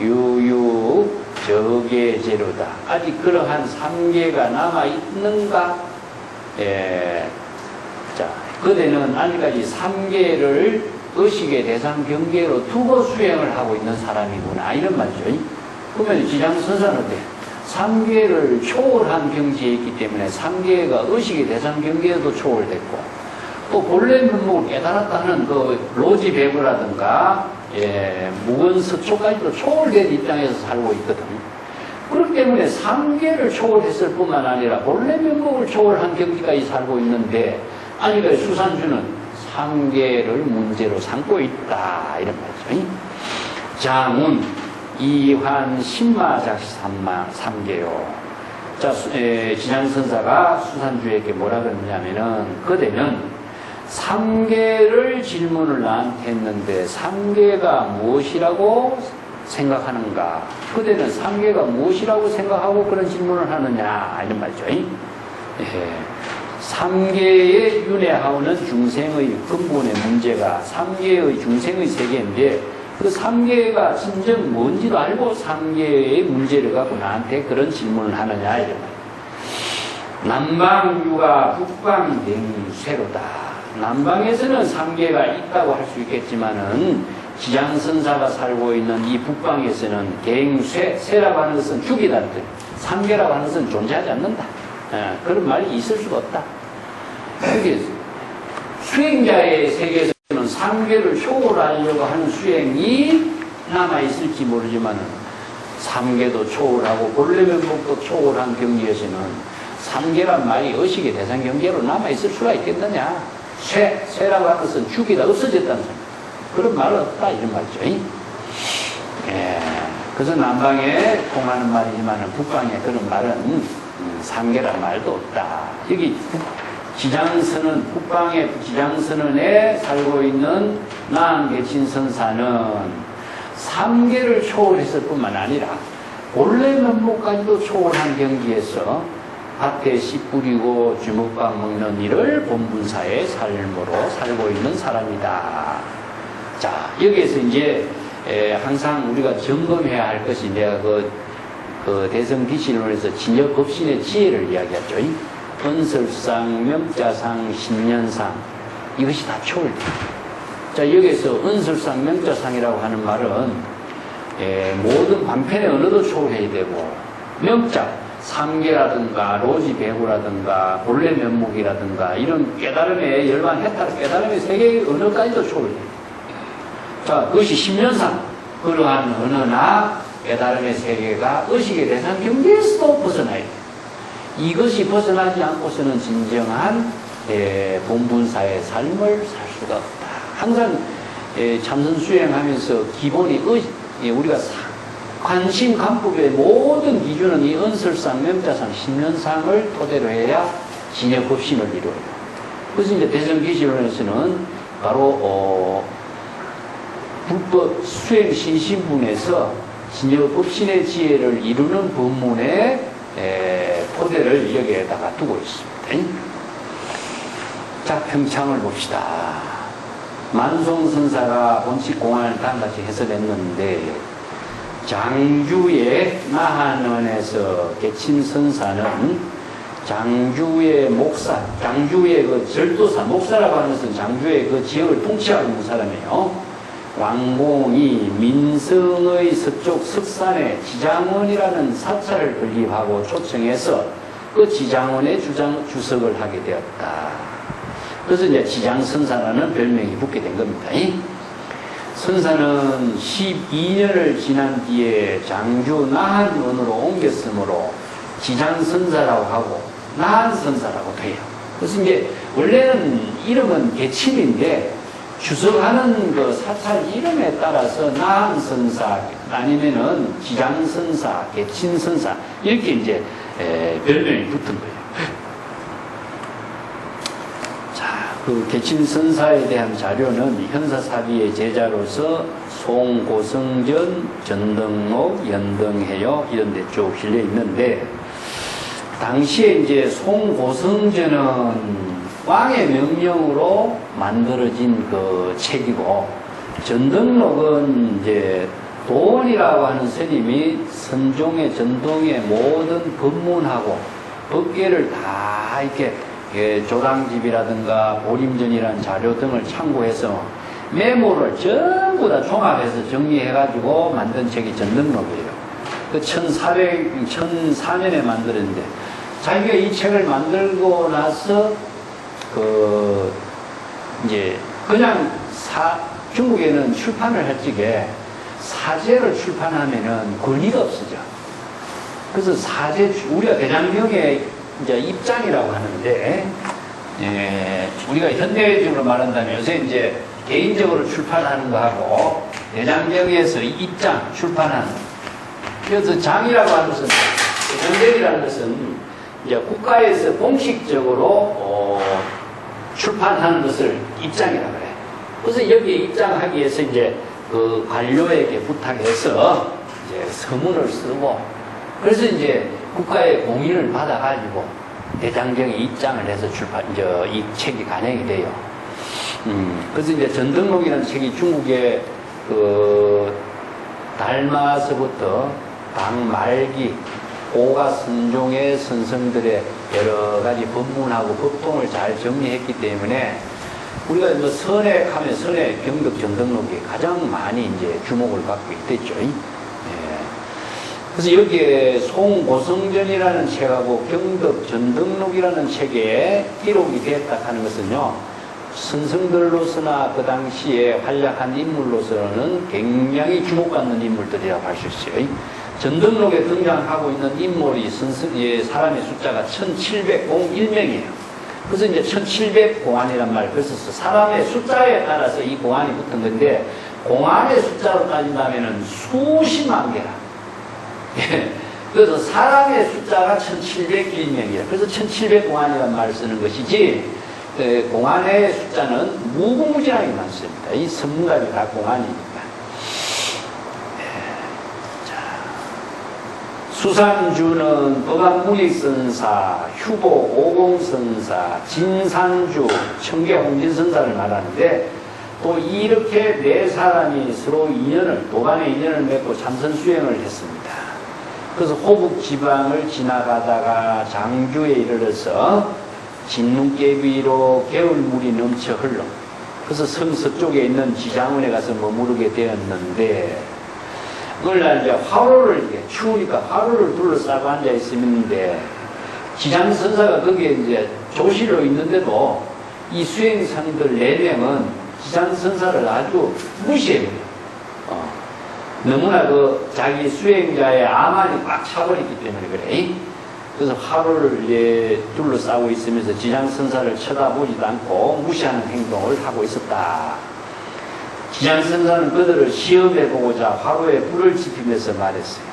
유유 저계제로다. 아직 그러한 삼계가 남아있는가? 자, 그대는 아직까지 삼계를 의식의 대상 경계로 두고 수행을 하고 있는 사람이구나. 이런 말이죠. 그러면 지장선사는 어때? 삼계를 초월한 경지에 있기 때문에 삼계가 의식의 대상 경계에도 초월됐고, 또 본래 면목을 깨달았다는 그 로지배구라든가 무건서초까지도 초월된 입장에서 살고 있거든. 그렇기 때문에 삼계를 초월했을 뿐만 아니라 본래 면목을 초월한 경지까지 살고 있는데, 아니 그 수산주는 삼계를 문제로 삼고 있다, 이런 말이죠. 장운 이환 신마작시 삼계요. 자, 지장선사가 수산주에게 뭐라 그러냐면은, 그대는 삼계를 질문을 나한테 했는데 삼계가 무엇이라고 생각하는가? 그대는 삼계가 무엇이라고 생각하고 그런 질문을 하느냐, 이런 말이죠. 삼계의 윤회하오는 중생의 근본의 문제가 삼계의 중생의 세계인데, 그 삼계가 진정 뭔지도 알고 삼계의 문제를 갖고 나한테 그런 질문을 하느냐, 이런 말이에요. 남방유가 북방댕쇠로다. 남방에서는 삼계가 있다고 할 수 있겠지만은 지장선사가 살고 있는 이 북방에서는 갱쇠, 쇠라고 하는 것은 죽이다. 삼계라고 하는 것은 존재하지 않는다. 그런 말이 있을 수가 없다. 그게 수행자의 세계에서는 삼계를 초월하려고 하는 수행이 남아있을지 모르지만은 삼계도 초월하고 본래 면목도 초월한 경지에서는 삼계란 말이 의식의 대상 경계로 남아있을 수가 있겠느냐. 쇠라고 하는 것은 죽이다, 없어졌다는 소리. 그런 말은 없다, 이런 말이죠. 그래서 남방에 통하는 말이지만 북방에 그런 말은 삼계란 말도 없다. 여기 지장선은, 북방의 지장선원에 살고 있는 나한계친선사는 3계를 초월했을 뿐만 아니라 본래 면목까지도 초월한 경지에서 밭에 씨 뿌리고 주먹밥 먹는 일을 본분사의 삶으로 살고 있는 사람이다. 자, 여기에서 이제 항상 우리가 점검해야 할 것이 내가 그 대성기신론에서 진여법신의 지혜를 이야기했죠. 은설상, 명자상, 신년상 이것이 다 초월돼요. 자, 여기에서 은설상, 명자상이라고 하는 말은 모든 반편의 언어도 초월해야 되고, 명자, 삼계라든가 로지 배구라든가 본래 면목이라든가 이런 깨달음의 열반 해탈 깨달음의 세계의 언어까지도 초월돼요. 자, 그것이 신년상, 그러한 언어나 깨달음의 세계가 의식의 대상 경계에서도 벗어나야 돼요. 이것이 벗어나지 않고서는 진정한 본분사의 삶을 살 수가 없다. 항상 참선 수행하면서 기본이 우리가 관심 간법의 모든 기준은 이 은설상, 명자상, 신년상을 토대로 해야 진여법신을 이루어요. 그래서 이제 대성기시론에서는 바로 불법 수행 신신분에서 진여법신의 지혜를 이루는 법문의 토대를 여기에다가 두고 있습니다. 자, 평창을 봅시다. 만송선사가 본식 공안을 다음같이 해설했는데, 장주의 나한원에서 개친선사는 장주의 목사, 장주의 그 절도사, 목사라고 하는 것은 장주의 그 지역을 통치하고 있는 사람이에요. 왕공이 민성의 서쪽 석산에 지장원이라는 사찰을 건립하고 초청해서 그 지장원에 주석을 하게 되었다. 그래서 이제 지장선사라는 별명이 붙게 된 겁니다. 선사는 12년을 지난 뒤에 장주 나한원으로 옮겼으므로 지장선사라고 하고 나한선사라고 돼요. 그래서 이제 원래는 이름은 개침인데 주석하는 그 사찰 이름에 따라서 나한선사 아니면은 지장선사, 개친선사 이렇게 이제 별명이 붙은 거예요. 그 개친선사에 대한 자료는 현사사비의 제자로서 송고성전, 전등록, 연등해요 이런 데 쭉 실려 있는데, 당시에 이제 송고성전은 왕의 명령으로 만들어진 그 책이고, 전등록은 이제 도원이라고 하는 스님이 선종의 전동의 모든 법문하고 법계를 다 이렇게 조당집이라든가 보림전이라는 자료 등을 참고해서 메모를 전부 다 종합해서 정리해가지고 만든 책이 전등록이에요. 그 1404년에 만들었는데, 자기가 이 책을 만들고 나서 이제 그냥 중국에는 출판을 할 적에 사제를 출판하면은 권위가 없어져. 그래서 우리가 대장경에 이제 입장이라고 하는데, 우리가 현대적으로 말한다면 요새 이제 개인적으로 출판하는 거하고 대장경에서 입장 출판하는, 그래서 장이라고 하는 것은, 대장경이라는 것은 이제 국가에서 공식적으로 출판하는 것을 입장이라고 그래. 그래서 여기에 입장하기 위해서 이제 그 관료에게 부탁해서 이제 서문을 쓰고, 그래서 이제 국가의 공인을 받아가지고 대장경에 입장을 해서 이 책이 간행이 돼요. 그래서 이제 전등록이라는 책이 중국의 달마서부터 당 말기 고가 선종의 선성들의 여러 가지 법문하고 법통을 잘 정리했기 때문에 우리가 뭐 선액하면 선액 경덕 전등록이 가장 많이 이제 주목을 받고 있겠죠. 그래서 여기에 송고성전이라는 책하고 경덕 전등록이라는 책에 기록이 되었다 하는 것은요, 선성들로서나 그 당시에 활약한 인물로서는 굉장히 주목받는 인물들이라고 할 수 있어요. 전등록에 등장하고 있는 인물이 사람의 숫자가 1701명이에요. 그래서 이제 1700공안이란 말을 그래서 사람의 숫자에 따라서 이 공안이 붙은 건데, 공안의 숫자로 따진다면 수십만 개라. 그래서 사람의 숫자가 1701명이라. 그래서 1700공안이란 말을 쓰는 것이지, 공안의 숫자는 무궁무진하게 많습니다. 이 선문답이 다 공안이니까. 수산주는 법안문익선사, 휴보 오공선사, 진산주, 청계 홍진선사를 말하는데 또 이렇게 네 사람이 서로 도반의 인연을 맺고 참선 수행을 했습니다. 그래서 호북 지방을 지나가다가 장주에 이르러서 진눈깨비로 개울물이 넘쳐 흘러 그래서 성 서쪽에 있는 지장원에 가서 머무르게 되었는데 그날 이제 화로를 이렇게 추우니까 화로를 둘러싸고 앉아 있었는데 지장선사가 거기에 이제 조실로 있는데도 이 수행상들 4명은 지장선사를 아주 무시해요. 너무나 자기 수행자의 아만이 꽉 차버렸기 때문에 그래. 그래서 화로를 둘러싸고 있으면서 지장선사를 쳐다보지도 않고 무시하는 행동을 하고 있었다. 지장선사는 그들을 시험해보고자 화로에 불을 지피면서 말했어요.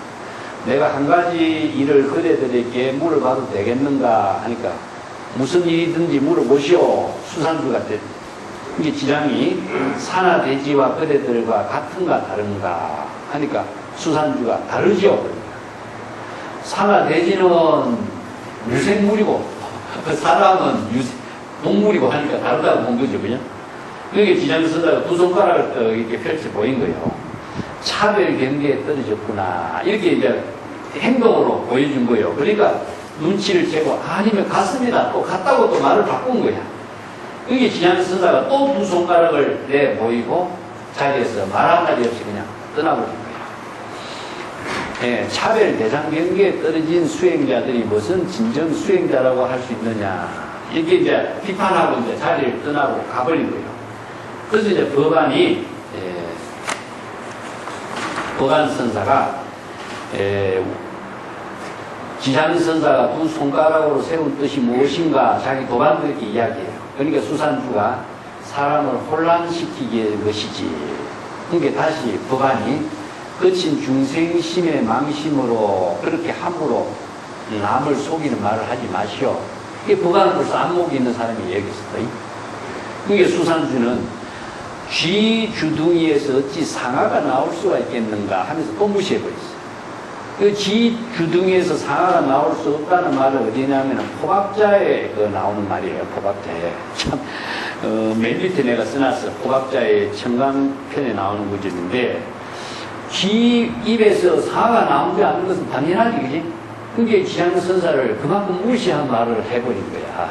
내가 한 가지 일을 그대들에게 물어봐도 되겠는가 하니까 무슨 일이든지 물어보시오. 수산주가 됐다. 이게 지장이 산하대지와 그대들과 같은가 다른가 하니까 수산주가 다르죠. 산하대지는 유생물이고 사람은 동물이고 하니까 다르다고 본 거죠. 그냥? 그게 지장선사가 2손가락을 이렇게 펼쳐 보인 거예요. 차별 경계에 떨어졌구나. 이렇게 이제 행동으로 보여준 거예요. 그러니까 눈치를 채고 아니면 갔습니다. 또 갔다고 또 말을 바꾼 거야. 그게 지장선사가 또 2손가락을 내 보이고 자리에서 말 한마디 없이 그냥 떠나버린 거예요. 예, 차별 대상 경계에 떨어진 수행자들이 무슨 진정 수행자라고 할 수 있느냐. 이렇게 이제 비판하고 이제 자리를 떠나고 가버린 거예요. 그래서 이제 법안선사가 지장선사가 2손가락으로 세운 뜻이 무엇인가 자기 법안도 이렇게 이야기해요. 그러니까 수산주가 사람을 혼란시키게 한 것이지. 그러니까 다시 법안이 거친 중생심의 망심으로 그렇게 함부로 남을 속이는 말을 하지 마시오. 이게 법안은 벌써 안목이 있는 사람이 얘기했어요. 그러니까 수산주는 쥐 주둥이에서 어찌 상아가 나올 수가 있겠는가 하면서 또 무시해버렸어요. 그 쥐 주둥이에서 상아가 나올 수 없다는 말은 어디냐면 포박자에 나오는 말이에요. 포박자에. 참, 맨 밑에 내가 써놨어. 포박자의 청강편에 나오는 구절인데 쥐 입에서 상아가 나오지 않는 것은 당연하지, 그지? 그게 지장선사를 그만큼 무시한 말을 해버린 거야.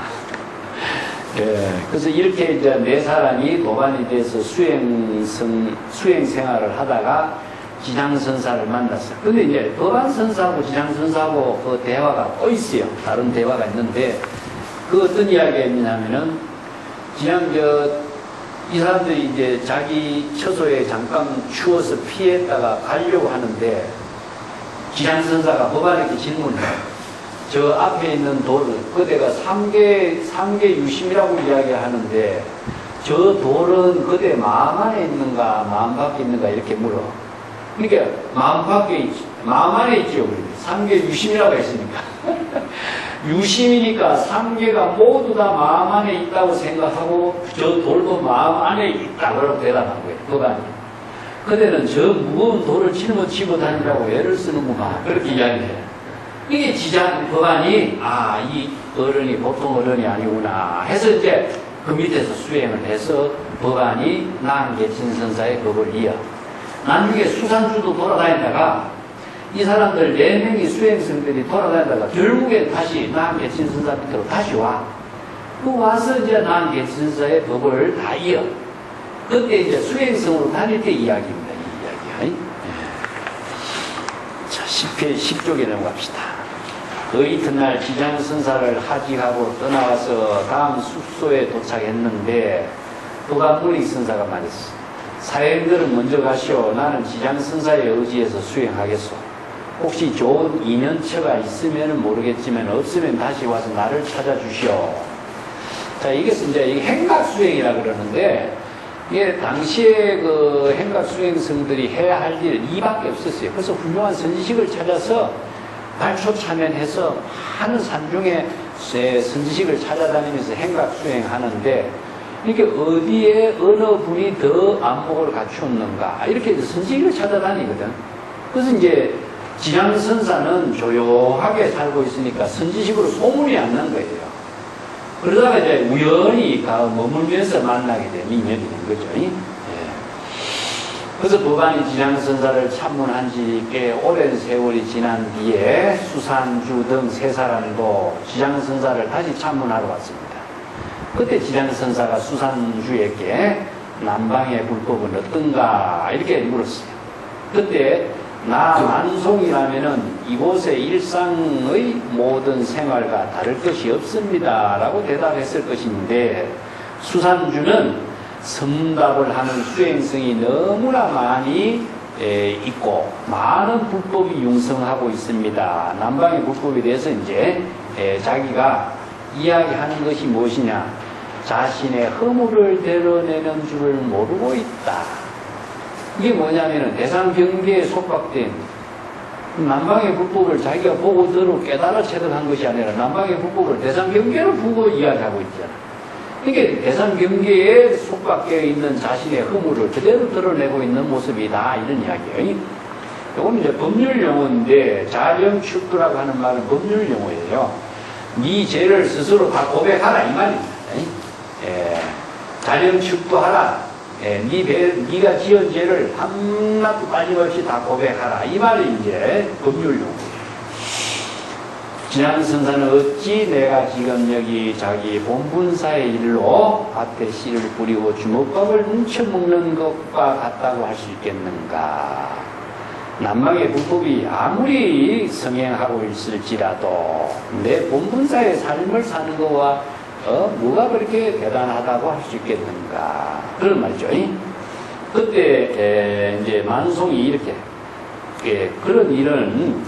예, 그래서 이렇게 이제 4사람이 도반이 돼서 수행 생활을 하다가 지장선사를 만났어요. 근데 이제 도반선사하고 지장선사하고 그 대화가 또 있어요. 다른 대화가 있는데, 그 어떤 이야기가 있냐면은, 이 사람들이 이제 자기 처소에 잠깐 추워서 피했다가 가려고 하는데, 지장선사가 법안에게 질문해요. 저 앞에 있는 돌을, 그대가 삼계 유심이라고 이야기하는데, 저 돌은 그대 마음 안에 있는가, 마음 밖에 있는가, 이렇게 물어. 그러니까, 마음 안에 있죠. 삼계 유심이라고 했으니까. 유심이니까 삼계가 모두 다 마음 안에 있다고 생각하고, 저 돌도 마음 안에 있다고 대답한 거예요. 그가. 그대는 저 무거운 돌을 짊어지고 다니라고 애를 쓰는구만. 그렇게 이야기해요. 이게 법안이, 이 어른이 보통 어른이 아니구나 해서 이제 그 밑에서 수행을 해서 법안이 나한계친선사의 법을 이어. 나중에 수산주도 돌아다니다가 이 사람들 4명이 수행성들이 돌아다니다가 결국에 다시 나한계친선사 밑으로 다시 와. 그 와서 이제 나한계친선사의 법을 다 이어. 그때 이제 수행성으로 다닐 때 이야기입니다. 이 이야기. 자, 10쪽에 넘어갑시다. 그 이튿날 지장선사를 하직하고 떠나와서 다음 숙소에 도착했는데 도감문익선사가 말했어. 사행들은 먼저 가시오. 나는 지장선사의 의지에서 수행하겠소. 혹시 좋은 인연처가 있으면 모르겠지만 없으면 다시 와서 나를 찾아주시오. 자, 이것은 이제 행각수행이라 그러는데 이게 당시에 그 행각수행성들이 해야 할 일 이밖에 없었어요. 그래서 훌륭한 선지식을 찾아서 발초참연해서 많은 산중에 선지식을 찾아다니면서 행각수행하는데 이렇게 어디에 어느 분이 더 안목을 갖추었는가 이렇게 선지식을 찾아다니거든. 그래서 이제 지장선사는 조용하게 살고 있으니까 선지식으로 소문이 안 난 거예요. 그러다가 이제 우연히 머물면서 만나게 된 인연이 된 거죠. 예. 그래서 법안이 지장선사를 참문한 지 꽤 오랜 세월이 지난 뒤에 수산주 등 세 사람도 지장선사를 다시 참문하러 왔습니다. 그때 지장선사가 수산주에게 남방의 불법은 어떤가 이렇게 물었어요. 그때 나 만송이라면은 이곳의 일상의 모든 생활과 다를 것이 없습니다 라고 대답했을 것인데, 수산주는 성답을 하는 수행성이 너무나 많이 있고 많은 불법이 융성하고 있습니다. 남방의 불법에 대해서 이제 자기가 이야기하는 것이 무엇이냐, 자신의 허물을 드러내는 줄을 모르고 있다. 이게 뭐냐면은 대상경계에 속박된 남방의 불법을 자기가 보고 들어 깨달아 체득한 것이 아니라 남방의 불법을 대상경계로 보고 이야기하고 있잖아. 이게 대상경계에 속박되어 있는 자신의 허물을 그대로 드러내고 있는 모습이다, 이런 이야기예요. 이건 이제 법률 용어인데, 자령축부라고 하는 말은 법률 용어예요. 네 죄를 스스로 다 고백하라 이 말입니다. 자령축부하라. 네가 지은 죄를 하나도 빠짐없이 다 고백하라 이 말이 이제 법률 용어예요. 지장선사는 어찌 내가 지금 여기 자기 본분사의 일로 밭에 씨를 뿌리고 주먹밥을 뭉쳐먹는 것과 같다고 할 수 있겠는가. 남방의 불법이 아무리 성행하고 있을지라도 내 본분사의 삶을 사는 것과 뭐가 그렇게 대단하다고 할 수 있겠는가, 그런 말이죠. 그때 이제 만송이 이렇게 그런 일은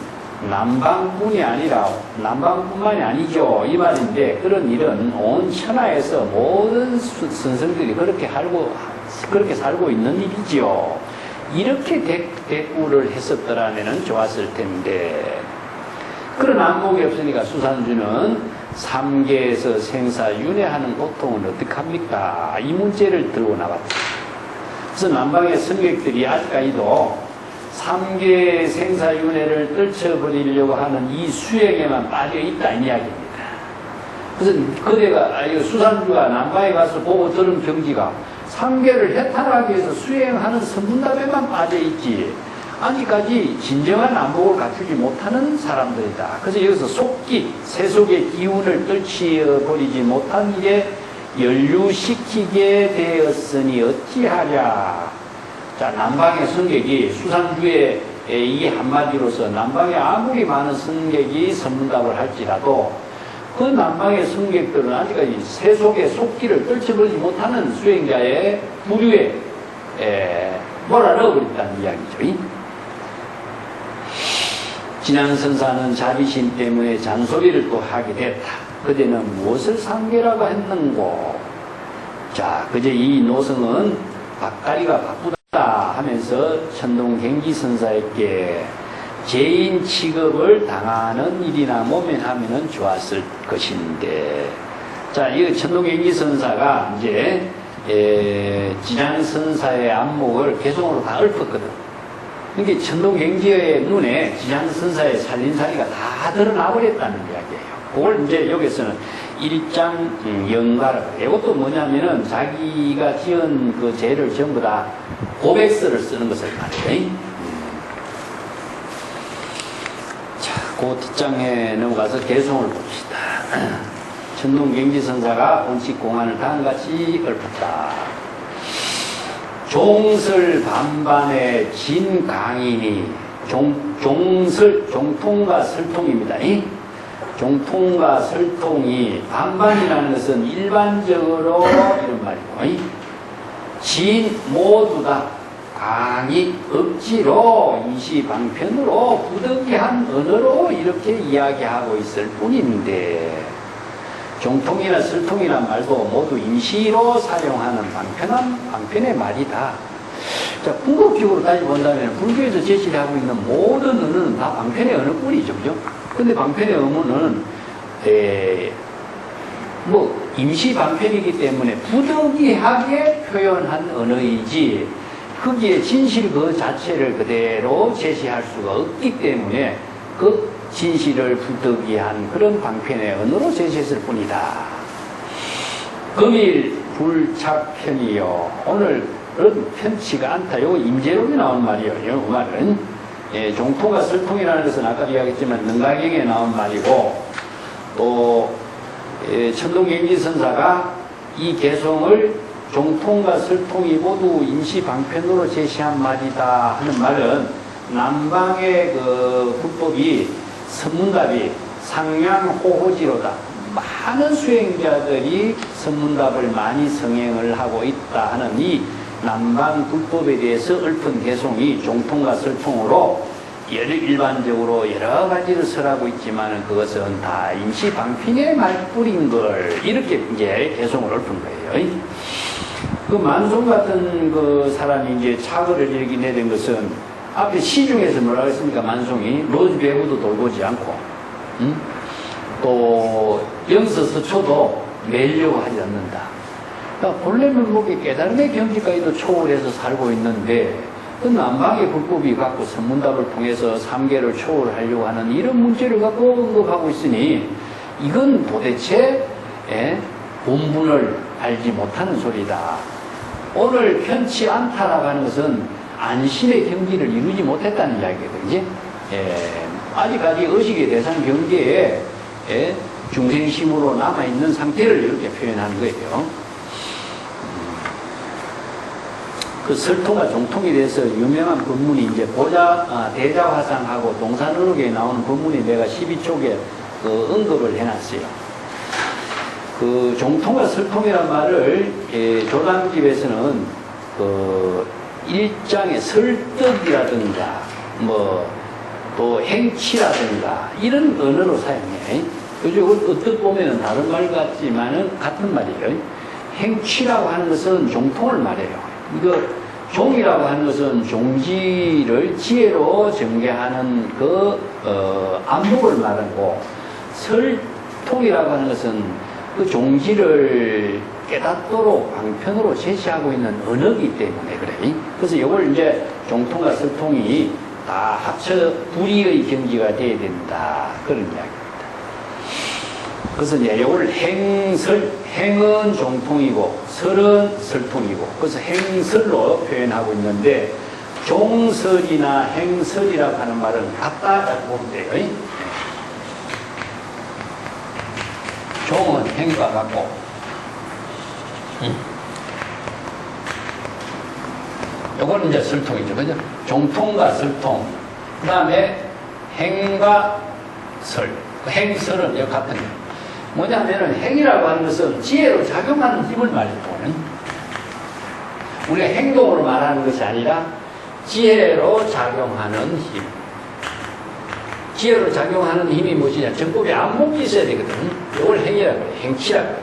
남방뿐이 아니라 남방뿐만이 아니죠 이 말인데, 그런 일은 온 천하에서 모든 선생들이 그렇게 살고 있는 일이지요. 이렇게 대꾸를 했었더라면 좋았을 텐데, 그런 안목이 없으니까 수산주는 삼계에서 생사윤회하는 고통은 어떡합니까? 이 문제를 들고 나왔다. 그래서 남방의 선객들이 아직까지도 삼계의 생사윤회를 떨쳐버리려고 하는 이 수행에만 빠져있다 이 이야기입니다. 그래서 그대가 수산주가 남방에 가서 보고 들은 경지가 삼계를 해탈하기 위해서 수행하는 선문답에만 빠져있지 아직까지 진정한 안목을 갖추지 못하는 사람들이다. 그래서 여기서 속기, 세속의 기운을 떨치버리지 못한 일에 연루시키게 되었으니 어찌하랴. 자, 남방의 승객이 수산주의 이 한마디로서 남방에 아무리 많은 승객이 선문답을 할지라도 그 남방의 승객들은 아직까지 세속의 속기를 떨쳐버리지 못하는 수행자의 부류에 몰아넣어버렸다는 이야기죠. 지장선사는 자비심 때문에 잔소리를 또 하게 됐다. 그제는 무엇을 상계라고 했는고. 자, 그제 이 노성은 박가리가 바쁘다 하면서 천동갱기선사에게 죄인 취급을 당하는 일이나 모면하면 좋았을 것인데, 자, 이 천동갱기선사가 이제 지장선사의 안목을 개성으로 다 읊었거든. 이게 천동갱지의 눈에 지장선사의 살림살이가 다 드러나버렸다는 이야기예요. 그걸 이제 여기서는 일장 영가라고. 이것도 뭐냐면은 자기가 지은 그 죄를 전부 다 고백서를 쓰는 것을 말해요. 자, 그 뒷장에 넘어가서 개송을 봅시다. 천동갱지선사가 본칙공안을 다음같이 읊었다. 종설 반반의 진강인이 종통과 설통입니다. 종통과 설통이 반반이라는 것은 일반적으로 이런 말이고, 진 모두 다 강이 억지로 임시방편으로 부득이한 언어로 이렇게 이야기하고 있을 뿐인데, 종통이나 설통이란 말도 모두 임시로 사용하는 방편의 말이다. 자, 궁극적으로 따져본다면 불교에서 제시를 하고 있는 모든 언어는 다 방편의 언어뿐이죠. 그죠? 근데 방편의 언어는 임시 방편이기 때문에 부득이하게 표현한 언어이지, 거기에 진실 그 자체를 그대로 제시할 수가 없기 때문에 그 진실을 부득이한 그런 방편의 언어로 제시했을 뿐이다. 금일 불착편이요. 오늘은 편치가 않다. 요거 임재록에 나온 말이에요. 이 말은 종통과 설통이라는 것은 아까 이야기했지만 능가경에 나온 말이고, 또 천동경지선사가 이 개송을 종통과 설통이 모두 임시방편으로 제시한 말이다 하는 말은 남방의 그 불법이 선문답이 상향호호지로다. 많은 수행자들이 선문답을 많이 성행을 하고 있다 하는 이 남방 불법에 대해서 읊은 개송이 종통과 설통으로 일반적으로 여러 가지를 설하고 있지만 그것은 다 임시방편의 말뿐인 걸 이렇게 이제 개송을 읊은 거예요. 그 만송 같은 그 사람이 이제 착오를 이렇게 내린 것은 앞에 시중에서 뭐라고 했습니까? 만송이 로즈 배후도 돌보지 않고, 또 영서서초도 매려고 하지 않는다. 그러니까 본래는 목에 깨달음의 경지까지도 초월해서 살고 있는데 그 남방의 불법이 갖고 선문답을 통해서 삼계를 초월하려고 하는 이런 문제를 갖고 언급하고 있으니 이건 도대체 본분을 알지 못하는 소리다. 오늘 편치 않다라고 하는 것은 안심의 경지를 이루지 못했다는 이야기거든요. 아직까지 의식의 대상 경계에 중생심으로 남아있는 상태를 이렇게 표현하는 거예요. 그 설통과 종통에 대해서 유명한 법문이 이제 대자화상하고 동산어록에 나오는 법문이 내가 12쪽에 그 언급을 해놨어요. 그 종통과 설통이란 말을 조당집에서는 그 일장의 설득이라든가 또 행치라든가 이런 언어로 사용해. 요즘 어떻게 보면 다른 말 같지만은 같은 말이에요. 행치라고 하는 것은 종통을 말해요. 이거 종이라고 하는 것은 종지를 지혜로 전개하는 그 안목을 말하고, 설통이라고 하는 것은 그 종지를 깨닫도록 방편으로 제시하고 있는 언어이기 때문에 그래. 그래서 이걸 이제 종통과 설통이 다 합쳐 불의의 경지가 돼야 된다. 그런 이야기입니다. 그래서 이제 이걸 행은 종통이고 설은 설통이고, 그래서 행설로 표현하고 있는데 종설이나 행설이라고 하는 말은 같다라고 보면 돼요. 종은 행과 같고, 요거는 이제 설통이죠. 그죠? 종통과 설통. 그 다음에 행과 설. 행설은 요 같은 거예요. 뭐냐면은 행이라고 하는 것은 지혜로 작용하는 힘을 말해요. 우리가 행동으로 말하는 것이 아니라 지혜로 작용하는 힘. 지혜로 작용하는 힘이 무엇이냐? 정법에 안목이 있어야 되거든. 이걸 행이라고 해요. 행치라고 해요.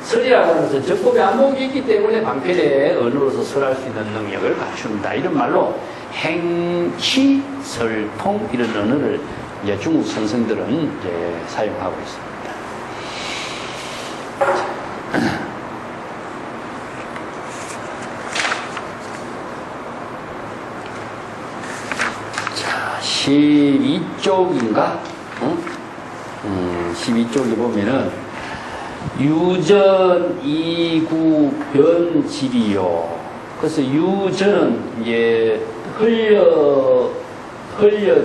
설이라고 하는 것은 정법에 안목이 있기 때문에 방편의 언어로서 설할 수 있는 능력을 갖춘다. 이런 말로 행치, 설통 이런 언어를 이제 중국 선생들은 이제 사용하고 있습니다. 자, 12쪽인가? 12쪽에 보면은 유전 이구 변집이요. 그래서 유전은 이제 흘려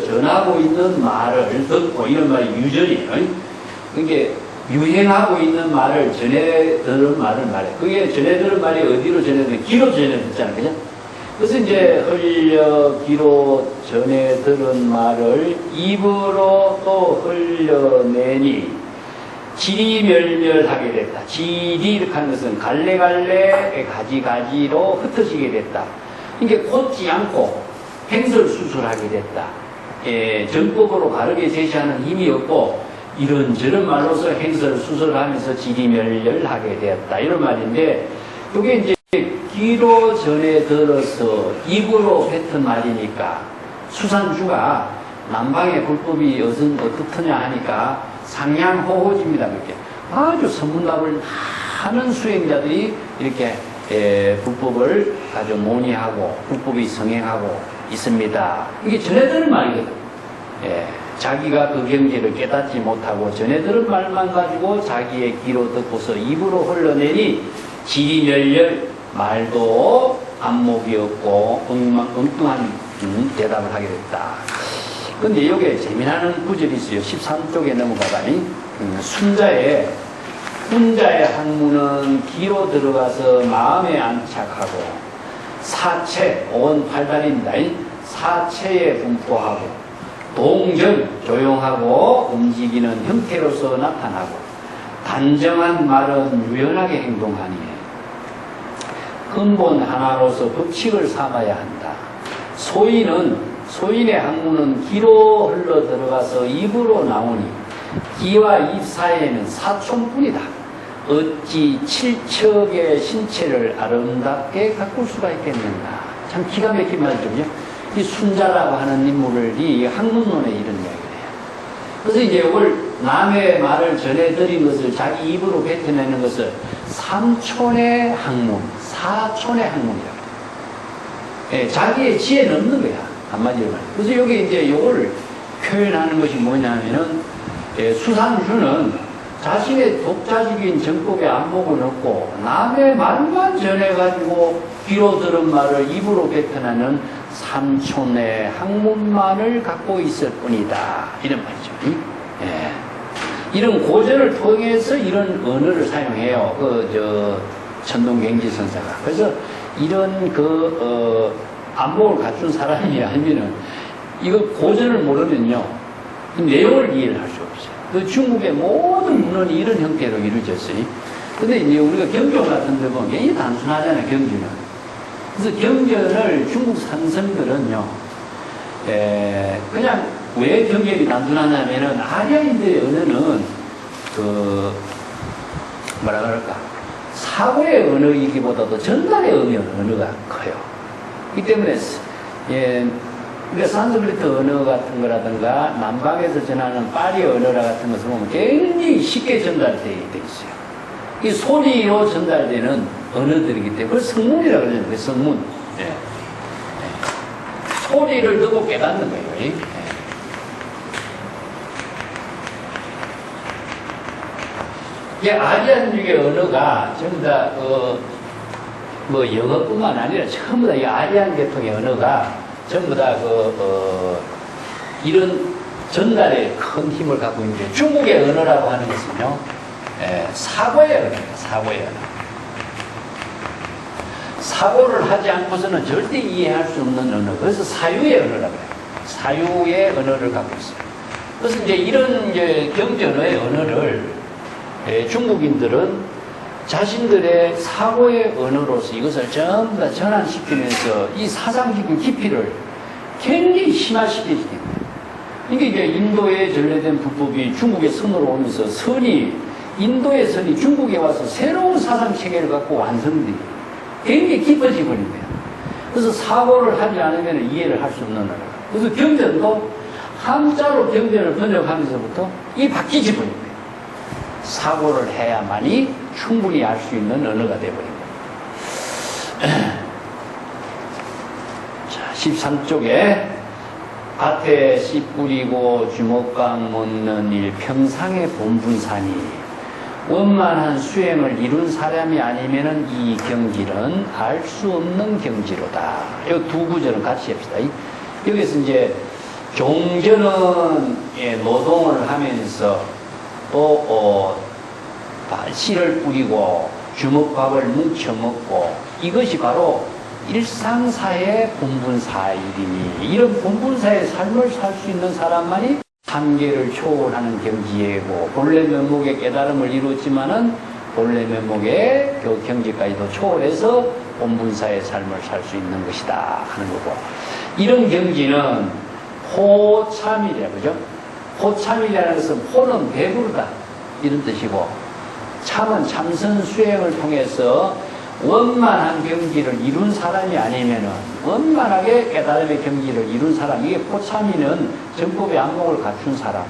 전하고 있는 말을 듣고, 이런 말이 유전이에요. 그게 유행하고 있는 말을 전해 들은 말을 말해. 그게 전해 들은 말이 어디로 전해 들은? 귀로 전해 듣잖아요. 그죠? 그래서 이제 귀로 전해 들은 말을 입으로 또 흘려내니 지리멸멸하게 됐다. 지리 이렇게 하는 것은 갈래갈래 가지가지로 흩어지게 됐다. 이게 곧지 않고 행설수설하게 됐다. 정법으로 바르게 제시하는 힘이 없고 이런저런 말로서 행설수설하면서 지리멸멸하게 되었다. 이런 말인데, 이게 이제 귀로 전해 들어서 입으로 뱉은 말이니까 수산주가 남방의 불법이 어떻느냐 하니까 상향호호지입니다. 그렇게 아주 선문답을 많은 수행자들이 이렇게 불법을 아주 논의하고 불법이 성행하고 있습니다. 이게 전해 들은 말이거든. 자기가 그 경지를 깨닫지 못하고 전해 들은 말만 가지고 자기의 귀로 듣고서 입으로 흘러내니 지리멸렬 말도 안목이 없고 엉뚱한 대답을 하게 됐다. 근데 여기에 재미나는 구절이 있어요. 13쪽에 넘어가다니 훈자의 학문은 귀로 들어가서 마음에 안착하고 사체, 온 팔다리입니다. 사체에 분포하고 동정, 조용하고 움직이는 형태로서 나타나고 단정한 말은 유연하게 행동하니 근본 하나로서 법칙을 삼아야 한다. 소인의 학문은 귀로 흘러 들어가서 입으로 나오니 귀와 입 사이에는 사촌뿐이다. 어찌 칠척의 신체를 아름답게 가꿀 수가 있겠는가. 참 기가 막힌 말이죠. 이 순자라고 하는 인물이 학문론에 이런 이야기를 해요. 그래서 이제 이걸 남의 말을 전해드린 것을 자기 입으로 뱉어내는 것을 삼촌의 학문, 사촌의 학문이라고 해요. 자기의 지혜는 없는 거야. 한마디로 말해요. 그래서 여기 이제 이걸 표현하는 것이 뭐냐면은 수상주는 자신의 독자적인 정법에 안목을 얻고 남의 말만 전해가지고 귀로 들은 말을 입으로 뱉어내는 삼촌의 학문만을 갖고 있을 뿐이다. 이런 말이죠. 이런 고전을 통해서 이런 언어를 사용해요. 천동경지 선사가. 그래서 이런 안목을 갖춘 사람이 아니면은 이거 고전을 모르면요. 내용을 이해를 할 수 없어요. 중국의 모든 문헌이 이런 형태로 이루어졌어요. 근데 이제 우리가 경전 같은 데 보면 굉장히 단순하잖아요, 경전은. 그래서 경전을 중국 선생들은요, 그냥 왜 경전이 단순하냐면은 아리아인들의 언어는 뭐라 그럴까, 사고의 언어이기보다도 전달의 언어가 커요. 이 때문에, 그러니까 산스크리트 언어 같은 거라든가 남방에서 전하는 파리 언어라 같은 것을 보면 굉장히 쉽게 전달되어 있어요. 이 소리로 전달되는 언어들이기 때문에 그걸 성문이라고 그러잖아요. 그 성문. 소리를 듣고 깨닫는 거예요. 이 아리안족의 언어가 전부 다 영어뿐만 아니라 전부 다 이 아리안 계통의 언어가 전부 다 이런 전달에 큰 힘을 갖고 있는데 중국의 언어라고 하는 것은요, 사고의 언어입니다. 사고의 언어. 사고를 하지 않고서는 절대 이해할 수 없는 언어. 그래서 사유의 언어라고 해요. 사유의 언어를 갖고 있어요. 그래서 이제 이런 경제 언어의 언어를 중국인들은 자신들의 사고의 언어로서 이것을 전부 다 전환시키면서 이 사상적인 깊이를 굉장히 심화시키게 됩니다. 그러니까 이제 인도에 전래된 불법이 중국의 선으로 오면서 인도의 선이 중국에 와서 새로운 사상 체계를 갖고 완성돼요. 굉장히 깊어져 버린 거예요. 그래서 사고를 하지 않으면 이해를 할 수 없는 언어라. 그래서 경전도 한자로 경전을 번역하면서부터 이 바뀌지 버린 거예요. 사고를 해야만이 충분히 알 수 있는 언어가 되어버린 거예요. 자, 13쪽에 밭에 씨 뿌리고 주먹강 묻는 일 평상의 본분사니 원만한 수행을 이룬 사람이 아니면은 이 경지는 알 수 없는 경지로다. 이 두 구절은 같이 합시다. 여기서 이제 종전은 노동을 하면서 또 씨를 뿌리고 주먹밥을 뭉쳐 먹고 이것이 바로 일상사의 본분사일이니 이런 본분사의 삶을 살 수 있는 사람만이 한계를 초월하는 경지이고 본래 면목의 깨달음을 이루었지만은 본래 면목의 경지까지도 초월해서 본분사의 삶을 살 수 있는 것이다 하는 거고, 이런 경지는 호참이라 그죠? 호참이라는 것은 호는 배부르다 이런 뜻이고, 참은 참선 수행을 통해서 원만한 경지를 이룬 사람이 아니면은 원만하게 깨달음의 경지를 이룬 사람, 이게 호참이는 정법의 안목을 갖춘 사람,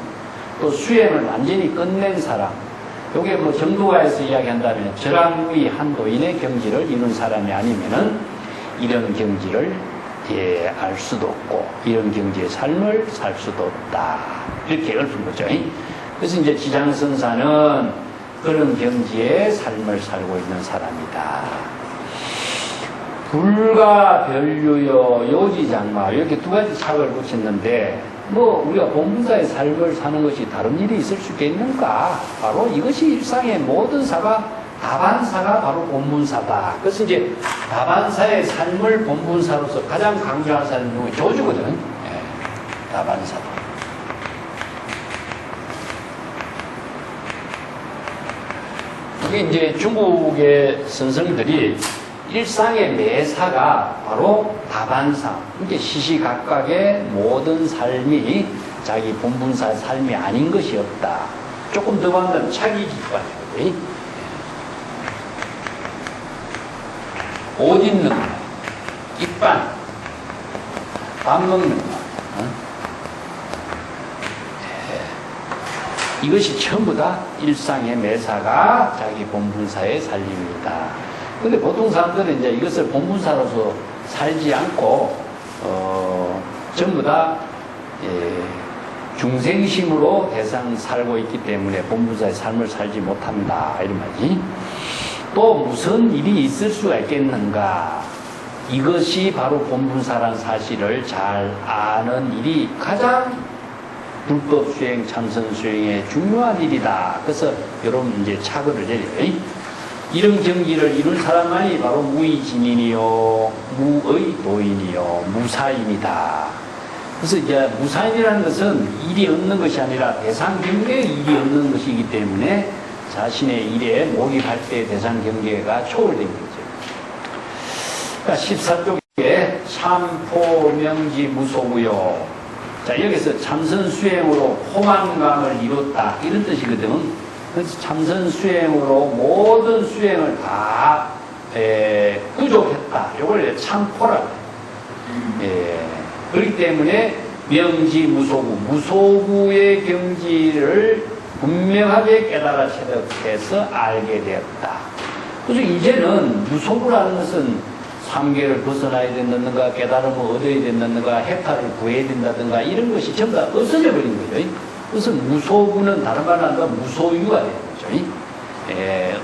또 수행을 완전히 끝낸 사람, 요게 뭐 정도가에서 이야기한다면 절항의 한도인의 경지를 이룬 사람이 아니면은 이런 경지를 알 수도 없고 이런 경지의 삶을 살 수도 없다. 이렇게 읊은 거죠. 그래서 이제 지장선사는 그런 경지의 삶을 살고 있는 사람이다. 불가 별유여 요지장마 이렇게 두 가지 착을 붙였는데 뭐 우리가 본분사의 삶을 사는 것이 다른 일이 있을 수 있겠는가? 바로 이것이 일상의 모든 사가 다반사가 바로 본분사다. 그래서 이제 다반사의 삶을 본분사로서 가장 강조하는 사람이 누구? 조주거든. 다반사다. 이게 이제 중국의 선생들이 일상의 매사가 바로 다반사, 이게 시시각각의 모든 삶이 자기 본분사의 삶이 아닌 것이 없다. 조금 더 만든 차기기관이거든. 옷 입는 것, 입반, 밥 먹는 것, 이것이 전부 다 일상의 매사가 자기 본분사의 살림이다. 근데 보통 사람들은 이제 이것을 본분사로서 살지 않고, 전부 다, 중생심으로 대상 살고 있기 때문에 본분사의 삶을 살지 못한다. 이런 말이지. 또 무슨 일이 있을 수가 있겠는가? 이것이 바로 본분사란 사실을 잘 아는 일이 가장 불법 수행, 참선 수행의 중요한 일이다. 그래서 여러분 이제 차거를 내려요. 이런 경지를 이룬 사람만이 바로 무의진인이요, 무의 도인이요, 무사인이다. 그래서 이제 무사인이라는 것은 일이 없는 것이 아니라 대상 경계에 일이 없는 것이기 때문에 자신의 일에 몰입할 때 대상 경계가 초월된 거죠. 그러니까 14쪽에 참포명지 무소구요. 자, 여기서 참선 수행으로 포만감을 이뤘다. 이런 뜻이거든. 그래서 참선 수행으로 모든 수행을 다 구족했다. 이걸 참포라. 그렇기 때문에 명지 무소구, 무소구의 경지를 분명하게 깨달아 체득해서 알게 되었다. 그래서 이제는 무소구라는 것은 삼계를 벗어나야 된다든가 깨달음을 얻어야 된다든가 해탈을 구해야 된다든가 이런 것이 전부 다 없어져 버린 거죠. 그래서 무소구는 다른 말로 하면 무소유가 되는 거죠.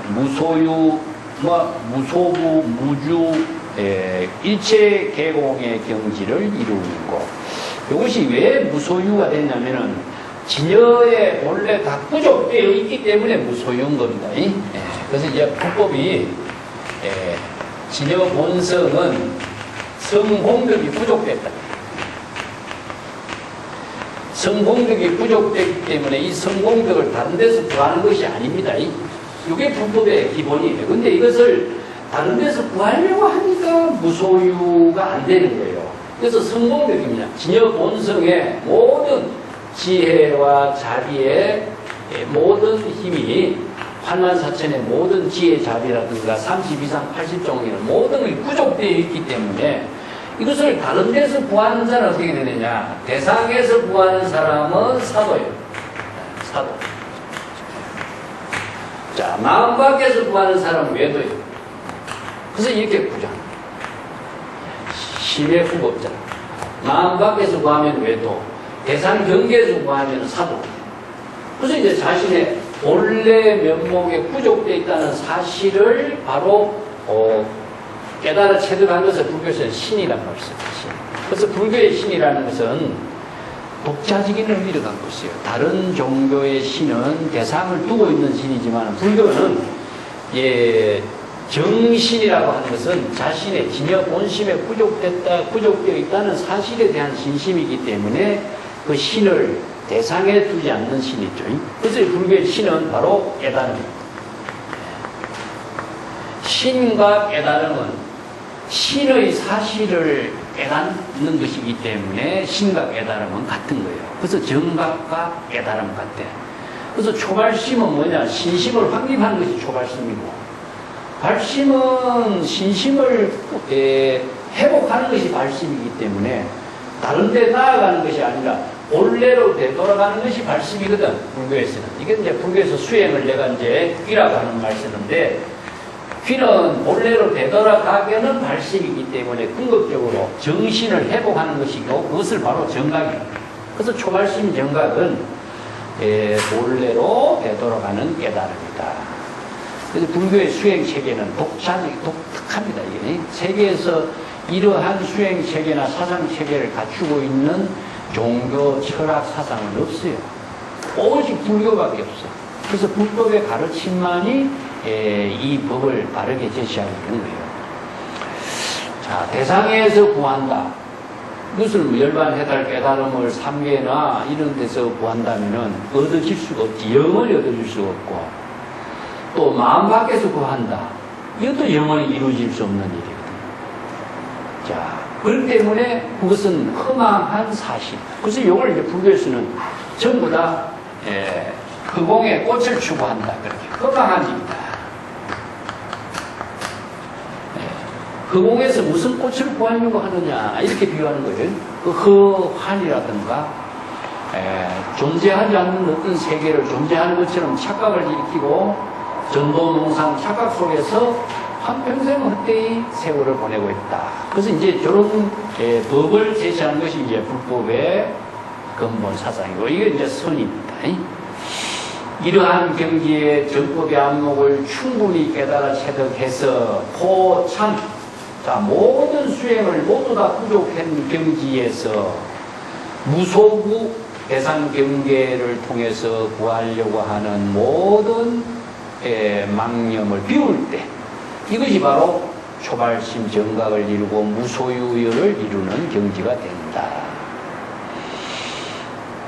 무소유, 무소구, 무주, 일체 계공의 경지를 이루는 것. 이것이 왜 무소유가 됐냐면은 진여에 원래 다 부족되어 있기 때문에 무소유인 겁니다. 그래서 이제 불법이 진여 본성은 성공덕이 부족됐다. 성공덕이 부족됐기 때문에 이 성공덕을 다른 데서 구하는 것이 아닙니다. 이게 불법의 기본이에요. 근데 이것을 다른 데서 구하려고 하니까 무소유가 안 되는 거예요. 그래서 성공덕입니다. 진여 본성의 모든 지혜와 자비의 모든 힘이 환난사천의 모든 지혜 자비라든가 32상 80종의 모든 것이 부족되어 있기 때문에 이것을 다른 데서 구하는 사람은 어떻게 되느냐? 대상에서 구하는 사람은 사도예요. 사도. 자, 마음 밖에서 구하는 사람은 외도예요. 그래서 이렇게 구자. 심의 후법자. 마음 밖에서 구하면 외도. 대상 경계에서 구하면 사도. 그래서 이제 자신의 본래 면목에 부족되어 있다는 사실을 바로 깨달아 체득한 것을 불교에서는 신이라고 말씀합니다. 그래서 불교의 신이라는 것은 독자적인 의미를 갖고 있어요. 다른 종교의 신은 대상을 두고 있는 신이지만 불교는 정신이라고 하는 것은 자신의 진여 본심에 부족되어 있다는 사실에 대한 신심이기 때문에 그 신을 대상에 두지 않는 신이죠. 그래서 불교의 신은 바로 깨달음입니다. 신과 깨달음은 신의 사실을 깨닫는 것이기 때문에 신과 깨달음은 같은 거예요. 그래서 정각과 깨달음 같대. 그래서 초발심은 뭐냐? 신심을 확립하는 것이 초발심이고, 발심은 신심을 회복하는 것이 발심이기 때문에 다른 데 나아가는 것이 아니라 본래로 되돌아가는 것이 발심이거든, 불교에서는. 이게 이제 불교에서 수행을 내가 이제 귀라고 하는 말 쓰는데, 귀는 본래로 되돌아가게는 발심이기 때문에 궁극적으로 정신을 회복하는 것이고, 그것을 바로 정각이에요. 그래서 초발심 정각은 본래로 되돌아가는 깨달음이다. 그래서 불교의 수행 체계는 독특합니다. 이게 세계에서 이러한 수행 체계나 사상 체계를 갖추고 있는 종교, 철학, 사상은 없어요. 오직 불교밖에 없어. 그래서 불법의 가르침만이 이 법을 바르게 제시하고 있는 거예요. 자, 대상에서 구한다. 그것을 열반해달 깨달음을 삼계나 이런 데서 구한다면은 얻어질 수가 없지. 영원히 얻어질 수가 없고, 또 마음 밖에서 구한다. 이것도 영원히 이루어질 수 없는 일이거든요. 자, 그렇기 때문에 그것은 허망한 사실. 그래서 이걸 이제 불교에서는 전부 다 허공에 꽃을 추구한다. 그렇게 허망한 일이다. 허공에서 무슨 꽃을 구하려고 하느냐 이렇게 비유하는 거예요. 그 허환이라든가 존재하지 않는 어떤 세계를 존재하는 것처럼 착각을 일으키고 전도몽상 착각 속에서 한평생 헛되이 세월을 보내고 있다. 그래서 이제 저런 법을 제시하는 것이 이제 불법의 근본 사상이고, 이게 이제 선입니다. 이러한 경지에 정법의 안목을 충분히 깨달아 체득해서 포참, 자, 모든 수행을 모두 다 부족한 경지에서 무소구 대상 경계를 통해서 구하려고 하는 모든 망념을 비울 때, 이것이 바로 초발심 정각을 이루고 무소유열을 이루는 경지가 된다.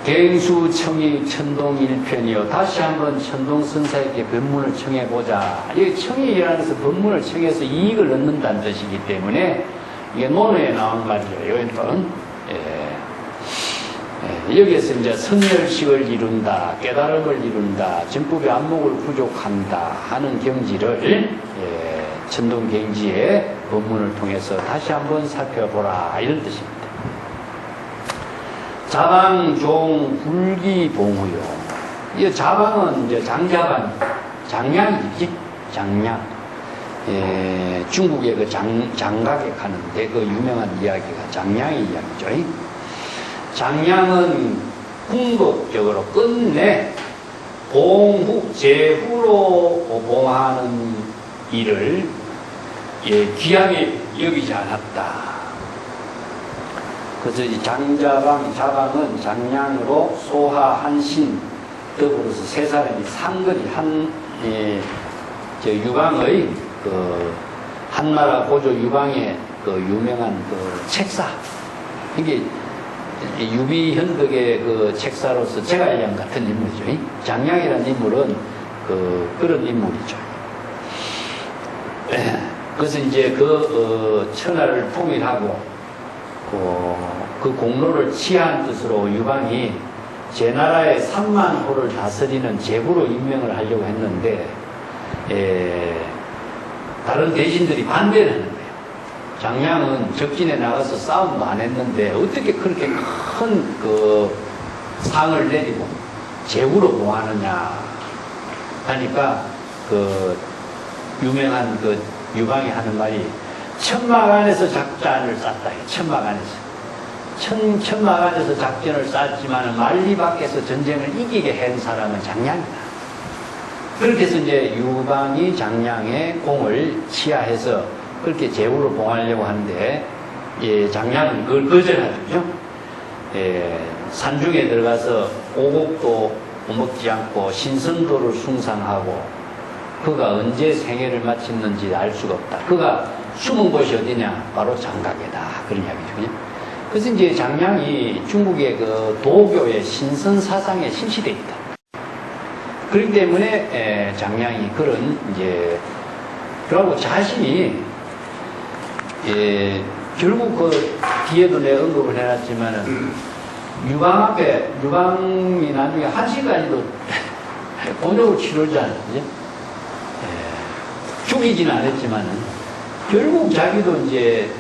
갱수청이 천동일편이요. 다시 한번 천동선사에게 법문을 청해보자. 이 청이라는 것은 법문을 청해서 이익을 얻는다는 뜻이기 때문에 이게 논어에 나온 말이에요. 이건 여기에서 이제 선열식을 이룬다, 깨달음을 이룬다, 정법의 안목을 부족한다 하는 경지를 천동경지의 법문을 통해서 다시 한번 살펴보라, 이런 뜻입니다. 자방종 불기봉우요. 이 자방은 이제 장량이지, 장량. 중국의 그 장각에 가는데 그 유명한 이야기가 장량의 이야기죠. 장량은 궁극적으로 끝내 봉후, 제후로 봉하는 일을 귀하게 여기지 않았다. 그래서 이 자방은 장량으로 소하, 한신, 더불어서 세 사람이 상거리, 유방의 한나라 고조 유방의 그 유명한 그 책사. 이게 유비현덕의 그 책사로서 제갈량 같은 인물이죠. 장량이라는 인물은 그런 인물이죠. 그래서 이제 천하를 통일하고 그 공로를 취한 뜻으로 유방이 제 나라의 3만 호를 다스리는 제후로 임명을 하려고 했는데 다른 대신들이 반대를 하는 거예요. 장량은 적진에 나가서 싸움도 안 했는데 어떻게 그렇게 큰 상을 내리고 제후로 봉하느냐 하니까 유명한 유방이 하는 말이 천막 안에서 작전을 쌌다. 천막 안에서. 천막 안에서 작전을 쌌지만 만리 밖에서 전쟁을 이기게 한 사람은 장량이다. 그렇게 해서 이제 유방이 장량의 공을 치하해서 그렇게 제후로 봉하려고 하는데, 장량은 그걸 거절하죠. 산중에 들어가서 오곡도 먹지 않고 신선도를 숭상하고 그가 언제 생애를 마쳤는지 알 수가 없다. 그가 숨은 곳이 어디냐? 바로 장각이다. 그런 이야기죠. 그래서 이제 장량이 중국의 도교의 신선 사상에 실시되어 있다. 그렇기 때문에 장량이 그런 그러고 자신이 결국 뒤에도 내가 언급을 해놨지만은 유방이 나중에 한시까지도 곤욕을 치르지 않았죠. 죽이지는 않았지만은 결국 자기도 이제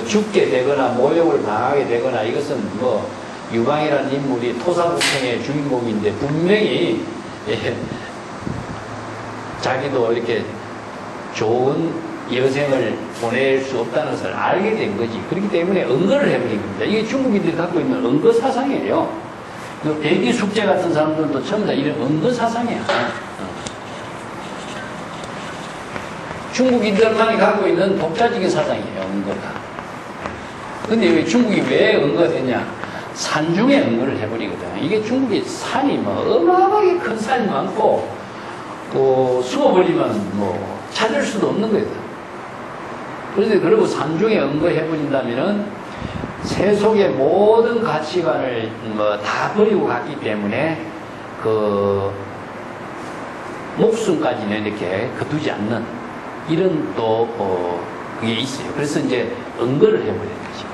죽게 되거나 모욕을 당하게 되거나 이것은 유방이라는 인물이 토사구팽의 주인공인데 분명히 자기도 이렇게 좋은 여생을 보낼 수 없다는 것을 알게 된 거지. 그렇기 때문에 은거를 해버린 겁니다. 이게 중국인들이 갖고 있는 은거 사상이에요. 대기 숙제 같은 사람들도 전부 다 이런 은거 사상이야. 중국인들만이 갖고 있는 독자적인 사상이에요, 은거가. 근데 왜 중국이 왜 은거가 되냐? 산중에 은거를 해버리거든. 이게 중국이 산이 뭐 어마어마하게 큰 산이 많고, 또 수어버리면 뭐 찾을 수도 없는 거예요. 그런데 그러고 산중에 은거해버린다면은 세속의 모든 가치관을 뭐 다 버리고 갔기 때문에 그 목숨까지는 이렇게 거두지 않는 이런 또 그게 있어요. 그래서 이제 은거를 해버리는 거죠.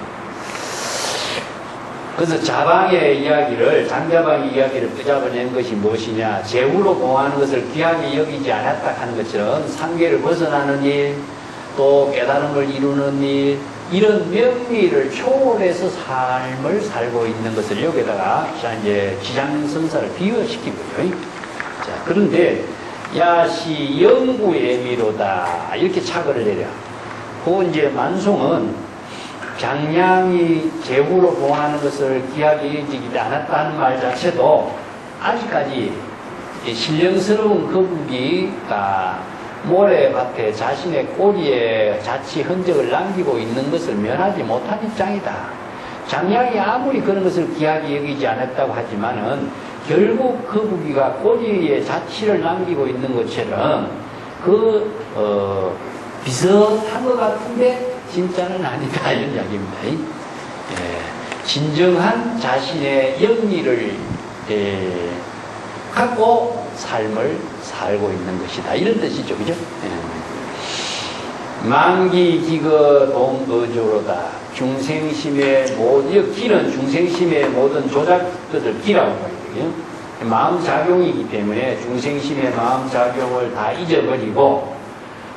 그래서 자방의 이야기를, 장자방의 이야기를 끄잡아낸 것이 무엇이냐? 제후로 공하는 것을 귀하게 여기지 않았다 하는 것처럼 상계를 벗어나는 일, 또 깨달음을 이루는 일, 이런 명리를 초월해서 삶을 살고 있는 것을 여기다가 이제 지장선사를 비유시키고요. 자, 그런데 야시 영구애미로다 이렇게 착을 내려. 그 이제 만송은 장량이 제후로 공하는 것을 귀하게 여기지 않았다는 말 자체도 아직까지 신령스러운 거북이가 모래밭에 자신의 꼬리에 자치 흔적을 남기고 있는 것을 면하지 못한 입장이다. 장량이 아무리 그런 것을 귀하게 여기지 않았다고 하지만은 결국 거북이가 꼬리에 자치를 남기고 있는 것처럼 비슷한 것 같은데 진짜는 아니다 이런 이야기입니다. 진정한 자신의 영리를 갖고 삶을 살고 있는 것이다 이런 뜻이죠, 그죠? 만기 기거 동어조로다. 중생심의 모든 기는 중생심의 모든 조작들을 기라고 봐요. 마음 작용이기 때문에 중생심의 마음 작용을 다 잊어버리고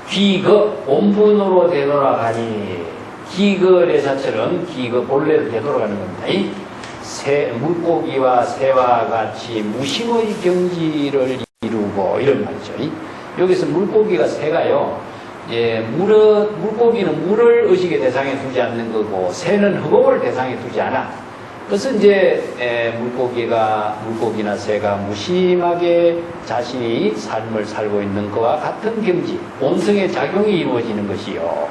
기거 본분으로 되돌아가니 기거 대사처럼 기거 본래로 되돌아가는 겁니다. 물고기와 새와 같이 무심의 경지를 이루고 이런 말이죠. 여기서 물고기가 새가요. 물고기는 물을 의식의 대상에 두지 않는 거고 새는 흑옥을 대상에 두지 않아. 그래서 이제 물고기나 새가 무심하게 자신이 삶을 살고 있는 것과 같은 경지, 본성의 작용이 이루어지는 것이요.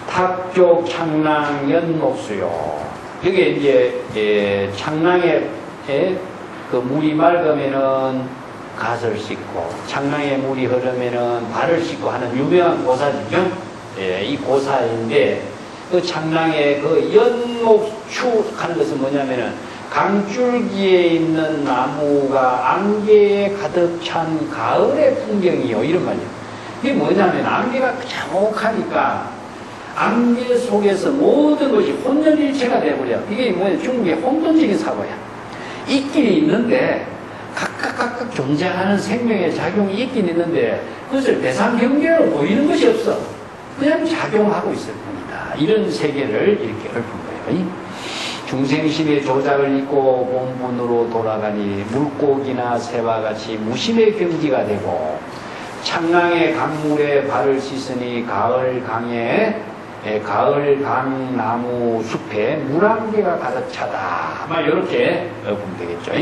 탁족 창랑 연목수요. 여기에 이제 창랑에 그 물이 맑으면은 갓을 씻고 창랑에 물이 흐르면은 발을 씻고 하는 유명한 고사죠. 이 고사인데 그 창랑에 그 연목추 하는 것은 뭐냐면은 강줄기에 있는 나무가 안개에 가득 찬 가을의 풍경이요 이런 말이에요. 이게 뭐냐면 안개가 자욱하니까 안개 속에서 모든 것이 혼연일체가 되어버려. 이게 뭐냐 중국의 혼돈적인 사고야. 있긴 있는데 각각 존재하는 생명의 작용이 있긴 있는데 그것을 대상 경계로 보이는 것이 없어. 그냥 작용하고 있을 뿐이다. 이런 세계를 이렇게 읊은 거예요. 중생심의 조작을 잊고 본분으로 돌아가니 물고기나 새와 같이 무심의 경지가 되고 창랑의 강물에 발을 씻으니 가을 강 나무 숲에 물안개가 가득 차다. 막 이렇게 보면 되겠죠.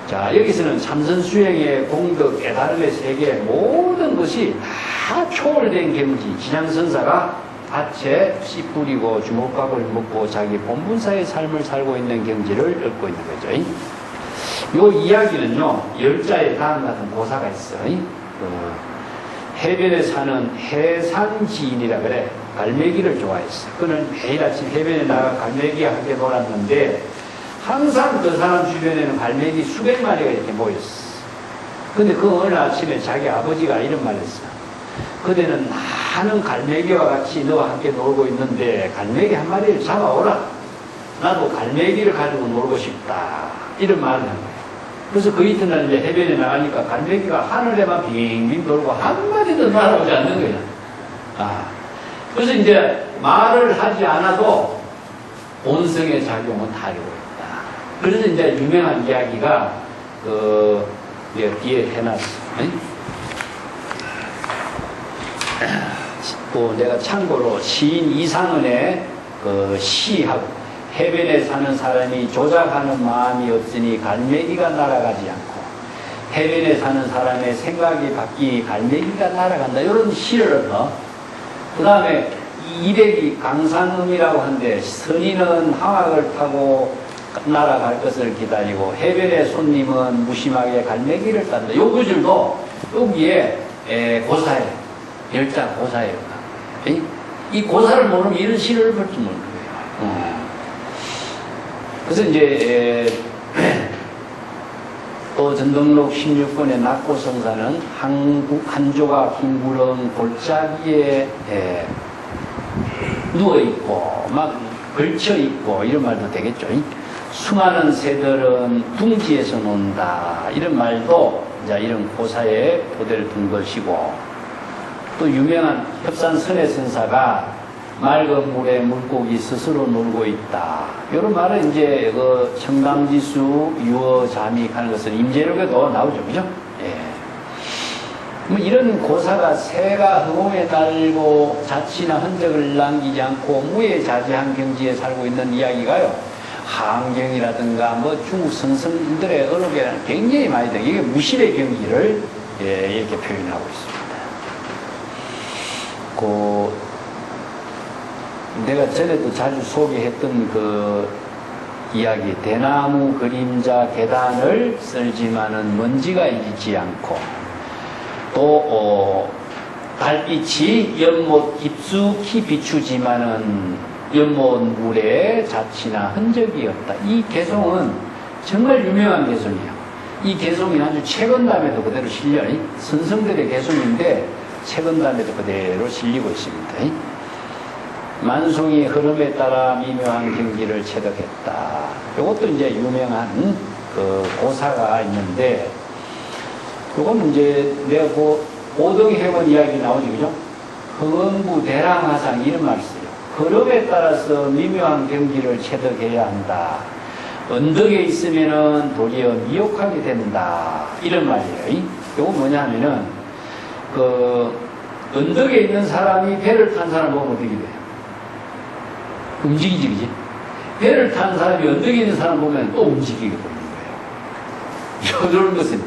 자, 여기서는 참선수행의 공덕, 깨달음의 세계 모든 것이 다 초월된 경지, 진양선사가 밭에 씨 뿌리고 주먹밥을 먹고 자기 본분사의 삶을 살고 있는 경지를 읊고 있는 거죠. 요 이야기는요, 열자에 다음 같은 고사가 있어요. 해변에 사는 해산지인이라 그래. 갈매기를 좋아했어. 그는 매일 아침 해변에 나가 갈매기와 함께 놀았는데 항상 그 사람 주변에는 갈매기 수백 마리가 이렇게 모였어. 근데 그 어느 아침에 자기 아버지가 이런 말을 했어. 그대는 많은 갈매기와 같이 너와 함께 놀고 있는데 갈매기 한 마리를 잡아오라. 나도 갈매기를 가지고 놀고 싶다. 이런 말을 한 거예요. 그래서 그 이튿날 이제 해변에 나가니까 갈매기가 하늘에만 빙빙 돌고 한 마리도 날아오지 않는 거야. 그래서 이제 말을 하지 않아도 본성의 작용은 다르고 있다. 그래서 이제 유명한 이야기가 뒤에 해놨어. 내가 참고로 시인 이상은의 시하고 해변에 사는 사람이 조작하는 마음이 없으니 갈매기가 날아가지 않고 해변에 사는 사람의 생각이 바뀌니 갈매기가 날아간다. 이런 시를 그 다음에 이백이 강산음이라고 하는데 선인은 항악을 타고 날아갈 것을 기다리고 해변의 손님은 무심하게 갈매기를 딴다. 요 구절도 여기에 고사예요. 열자 고사예요. 이 고사를 모르면 이런 시를 볼 줄 모르는 거예요. 그래서 이제 또 전등록 16권의 낙고성사는 한 조각 흰 구렁 골짜기에 누워있고 막 걸쳐있고 이런 말도 되겠죠. 수많은 새들은 둥지에서 논다 이런 말도 이제 이런 고사에 토대를 둔 것이고, 또 유명한 협산 선해선사가 맑은 물에 물고기 스스로 놀고 있다. 이런 말은 이제 청담지수 유어자미 하는 것은 임재록에도 나오죠, 그죠? 예. 뭐 이런 고사가 새가 허공에 날고 자취나 흔적을 남기지 않고 무해자재한 경지에 살고 있는 이야기가요. 한경이라든가 뭐 중국 선성들의 어록에 굉장히 많이 돼. 이게 무실의 경지를 이렇게 표현하고 있습니다. 내가 전에도 자주 소개했던 이야기, 대나무 그림자 계단을 쓸지만은 먼지가 있지 않고, 또 달빛이 연못 깊숙이 비추지만은 연못 물에 자취나 흔적이 없다. 이 개송은 정말 유명한 개송이에요. 이 개송이 아주 최건담에도 그대로 실려요. 선성들의 개송인데 최건담에도 그대로 실리고 있습니다. 만송이 흐름에 따라 미묘한 경지를 체득했다. 이것도 이제 유명한 고사가 있는데, 이건 이제 내가 오등해원 이야기 나오죠, 그죠? 흥원부 대랑화상 이런 말을 써요. 흐름에 따라서 미묘한 경지를 체득해야 한다. 언덕에 있으면은 도리어 미혹하게 된다. 이런 말이에요. 이건 뭐냐 하면은, 언덕에 있는 사람이 배를 탄 사람 보면 어떻게 돼요? 움직이지, 그지? 배를 탄 사람이 언덕에 있는 사람 보면 또 움직이게 보이는 거예요. 이런 것은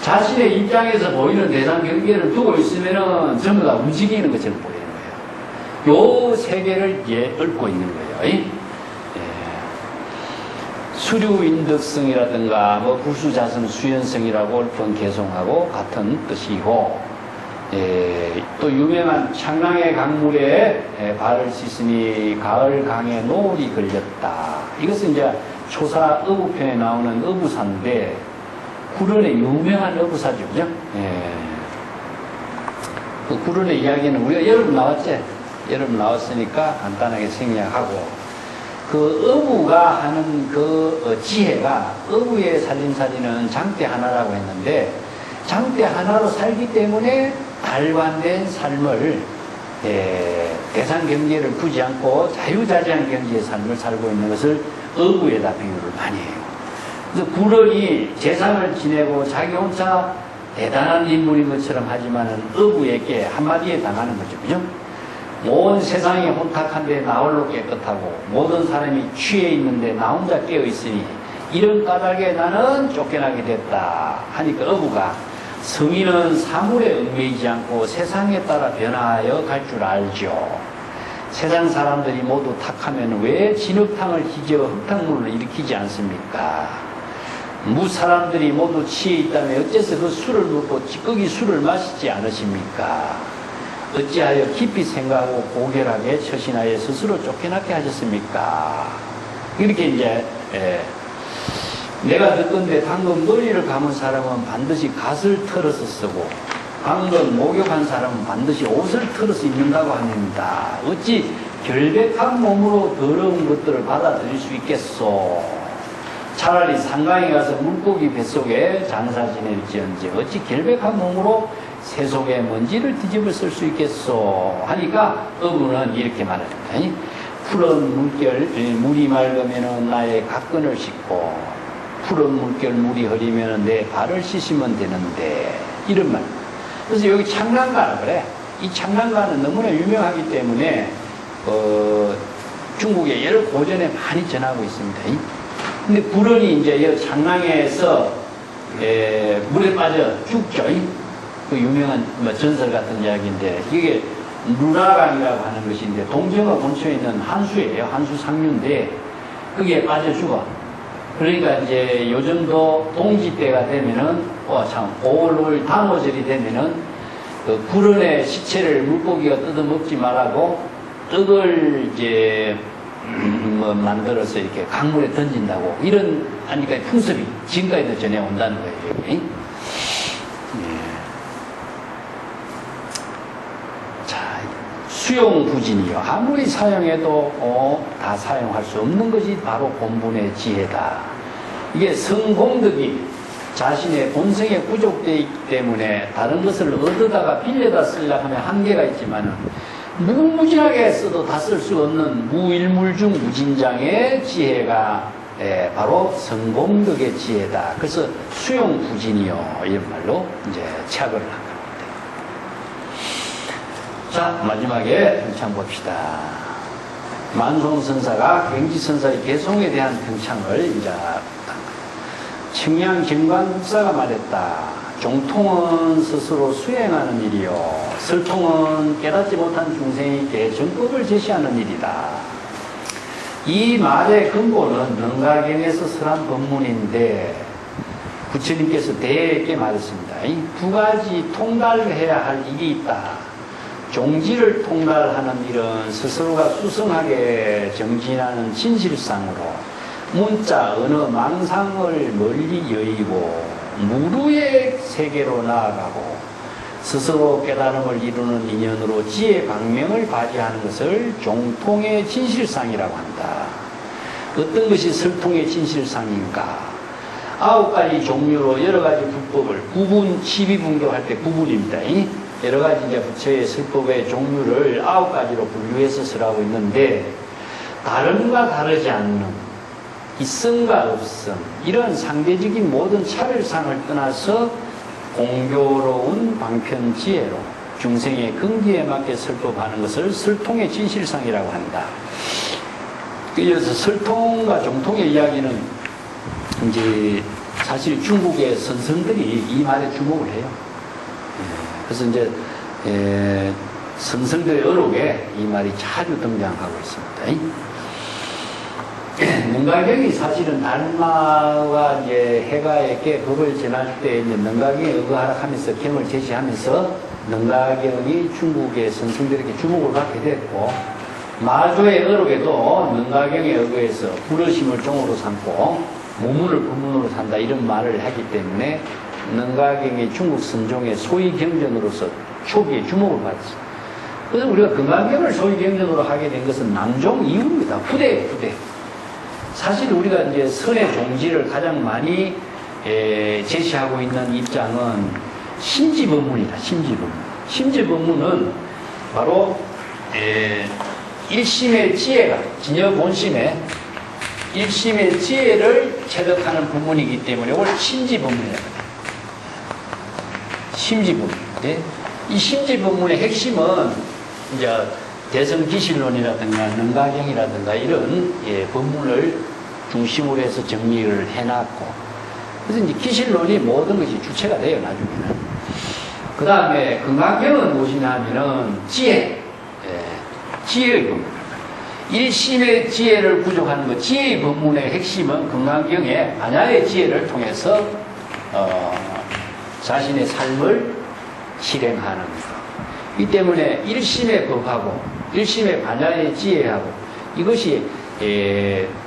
자신의 입장에서 보이는 대상 경계를 두고 있으면은 전부 다 움직이는 것처럼 보이는 거예요. 요 세계를 읊고 있는 거예요. 수류인덕성이라든가 구수자성 수연성이라고 읊은 개송하고 같은 뜻이고, 또 유명한 창랑의 강물에 발을 씻으니 가을 강에 노을이 걸렸다. 이것은 이제 초사 어부편에 나오는 어부사인데, 구른의 유명한 어부사죠, 그죠? 그 구른의 이야기는 우리가 여러분 나왔지? 여러분 나왔으니까 간단하게 생략하고, 어부가 하는 지혜가, 어부의 살림살이는 장대 하나라고 했는데, 장대 하나로 살기 때문에 달관된 삶을, 대상 경계를 두지 않고 자유자재한 경지의 삶을 살고 있는 것을 어부에다 비유를 많이 해요. 그래서 구런이 재상을 지내고 자기 혼자 대단한 인물인 것처럼 하지만은 어부에게 한마디에 당하는 거죠. 그죠? 온 세상이 혼탁한데 나 홀로 깨끗하고 모든 사람이 취해 있는데 나 혼자 깨어 있으니 이런 까닭에 나는 쫓겨나게 됐다 하니까 어부가, 성인은 사물에 얽매이지 않고 세상에 따라 변화하여 갈 줄 알죠. 세상 사람들이 모두 탁하면 왜 진흙탕을 휘저 흙탕물을 일으키지 않습니까? 무 사람들이 모두 취해 있다면 어째서 그 술을 먹고 찌꺼기 술을 마시지 않으십니까? 어찌하여 깊이 생각하고 고결하게 처신하여 스스로 쫓겨나게 하셨습니까? 이렇게 이제 내가 듣건데 방금 머리를 감은 사람은 반드시 갓을 털어서 쓰고 방금 목욕한 사람은 반드시 옷을 털어서 입는다고 합니다. 어찌 결백한 몸으로 더러운 것들을 받아들일 수 있겠소? 차라리 상강에 가서 물고기 뱃속에 장사 지낼지언정 어찌 결백한 몸으로 세속의 먼지를 뒤집어 쓸 수 있겠소? 하니까 어부는 이렇게 말합니다. 푸른 물결, 물이 맑으면 나의 각근을 씻고 푸른 물결 물이 흐리면 내 발을 씻으면 되는데 이런 말. 그래서 여기 창랑가라 그래. 이 창랑가는 너무나 유명하기 때문에 중국의 여러 고전에 많이 전하고 있습니다. 근데 불원이 이제 이 창랑에서 물에 빠져 죽죠. 그 유명한 뭐 전설 같은 이야기인데 이게 루라강이라고 하는 것인데 동정어 근처에 있는 한수예요. 한수 상류인데 거기에 빠져 죽어. 그러니까 이제 요즘도 동지 때가 되면은 참 5월 단오절이 되면은 그 불원의 시체를 물고기가 뜯어 먹지 말라고 떡을 이제 뭐 만들어서 이렇게 강물에 던진다고 이런 하니까 풍습이 지금까지도 전해 온다는 거예요. 여기. 수용부진이요. 아무리 사용해도 다 사용할 수 없는 것이 바로 본분의 지혜다. 이게 성공덕이 자신의 본성에 부족되어 있기 때문에 다른 것을 얻어다가 빌려다 쓰려고 하면 한계가 있지만 무궁무진하게 써도 다 쓸 수 없는 무일물중 무진장의 지혜가 바로 성공덕의 지혜다. 그래서 수용부진이요. 이런 말로 이제 착을 한 겁니다. 자, 마지막에 평창 봅시다. 만송선사가 경지선사의 개송에 대한 평창을 이제 청량 경관국사가 말했다. 종통은 스스로 수행하는 일이요. 설통은 깨닫지 못한 중생에게 정법을 제시하는 일이다. 이 말의 근본은 능가경에서 설한 법문인데 부처님께서 대개 말했습니다. 이 두 가지 통달해야 할 일이 있다. 종지를 통달하는 일은 스스로가 수성하게 정진하는 진실상으로 문자, 언어, 망상을 멀리 여의고 무루의 세계로 나아가고 스스로 깨달음을 이루는 인연으로 지혜 방명을 발휘하는 것을 종통의 진실상이라고 한다. 어떤 것이 설통의 진실상인가? 9가지 종류로 여러 가지 불법을 12분교 할 때 9분입니다. 여러 가지 이제 부처의 설법의 종류를 9가지로 분류해서 설하고 있는데 다름과 다르지 않는 있음과 없음 이런 상대적인 모든 차별상을 떠나서 공교로운 방편지혜로 중생의 근기에 맞게 설법하는 것을 설통의 진실상이라고 한다. 그래서 설통과 종통의 이야기는 이제 사실 중국의 선성들이 이 말에 주목을 해요. 그래서 이제 선성들의 어록에 이 말이 자주 등장하고 있습니다. 능가경이 사실은 달마와 이제 해가에게 법을 전할 때 이제 능가경에 의거하락하면서 경을 제시하면서 능가경이 중국의 선성들에게 주목을 받게 됐고 마조의 어록에도 능가경에 의거해서 부르심을 종으로 삼고 무문을 법문으로 산다 이런 말을 하기 때문에 능가경이 중국 선종의 소위 경전으로서 초기에 주목을 받았습니다. 그래서 우리가 금강경을 소위 경전으로 하게 된 것은 낭종 이후입니다. 후대예요, 후대. 사실 우리가 이제 선의 종지를 가장 많이 제시하고 있는 입장은 심지법문이다, 심지법문. 심지법문은 바로 일심의 지혜가, 진여 본심의 일심의 지혜를 체득하는 법문이기 때문에 이걸 심지법문이라고 합니다. 심지법문. 네? 이 심지법문의 핵심은 이제 대성기실론이라든가 능가경이라든가 이런 법문을 중심으로 해서 정리를 해놨고 그래서 이제 기실론이 모든 것이 주체가 돼요 나중에는. 그 다음에 금강경은 무엇이냐 하면은 지혜, 지혜의 법문. 일심의 지혜를 구족하는 것, 지혜의 법문의 핵심은 금강경의 반야의 지혜를 통해서 자신의 삶을 실행하는 것. 이 때문에 일심의 법하고 일심의 반야의 지혜하고 이것이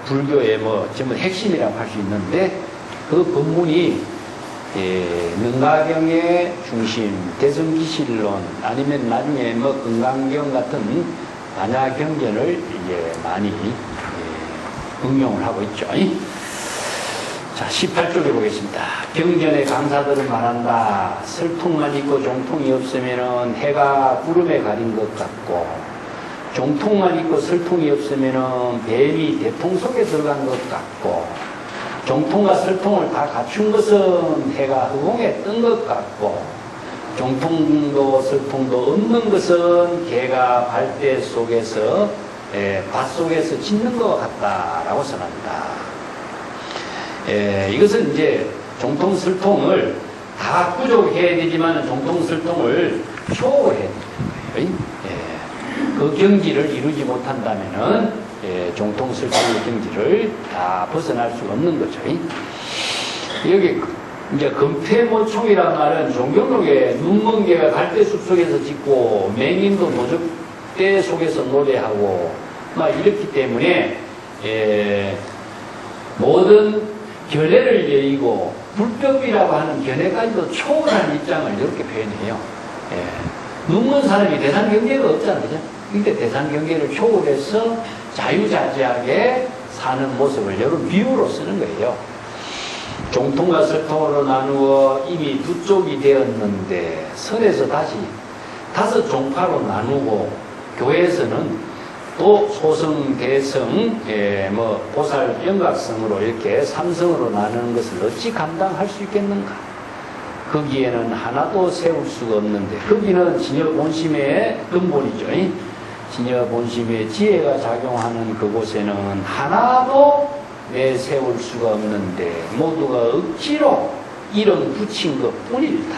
불교의 뭐 전부 핵심이라고 할 수 있는데 그 법문이 능가경의 중심, 대성기실론 아니면 나중에 뭐 금강경 같은 반야 경전을 이제 많이 응용을 하고 있죠. 자, 18쪽에 보겠습니다. 경전의 강사들은 말한다. 설통만 있고 종통이 없으면은 해가 구름에 가린 것 같고 종통만 있고 설통이 없으면은 뱀이 대통 속에 들어간 것 같고, 종통과 설통을 다 갖춘 것은 해가 허공에 뜬 것 같고, 종통도 설통도 없는 것은 개가 발대 속에서 밭 속에서 짖는 것 같다라고 선합니다. 이것은 이제 종통 설통을 다 부족해야 되지만 종통 설통을 초월해야 되는 거예요. 그 경지를 이루지 못한다면은 종통 설통의 경지를 다 벗어날 수가 없는 거죠. 여기 이제 금태모총이란 말은 종경록에 눈먼 개가 갈대숲 속에서 짖고 맹인도 노적대 속에서 노래하고 막 이렇기 때문에 모든 견해를 여의고 불법이라고 하는 견해까지도 초월한 입장을 이렇게 표현해요. 눈먼 사람이 대상 경계가 없잖아요. 그죠? 근데 대상 경계를 초월해서 자유자재하게 사는 모습을 이런 비유로 쓰는 거예요. 종통과 설통으로 나누어 이미 두 쪽이 되었는데 선에서 다시 5 종파로 나누고 교회에서는 또 소성, 대성, 보살, 영각성으로 이렇게 3성으로 나누는 것을 어찌 감당할 수 있겠는가? 거기에는 하나도 세울 수가 없는데, 거기는 진여 본심의 근본이죠. 진여 본심의 지혜가 작용하는 그곳에는 하나도 내세울 수가 없는데 모두가 억지로 이름 붙인 것 뿐이다.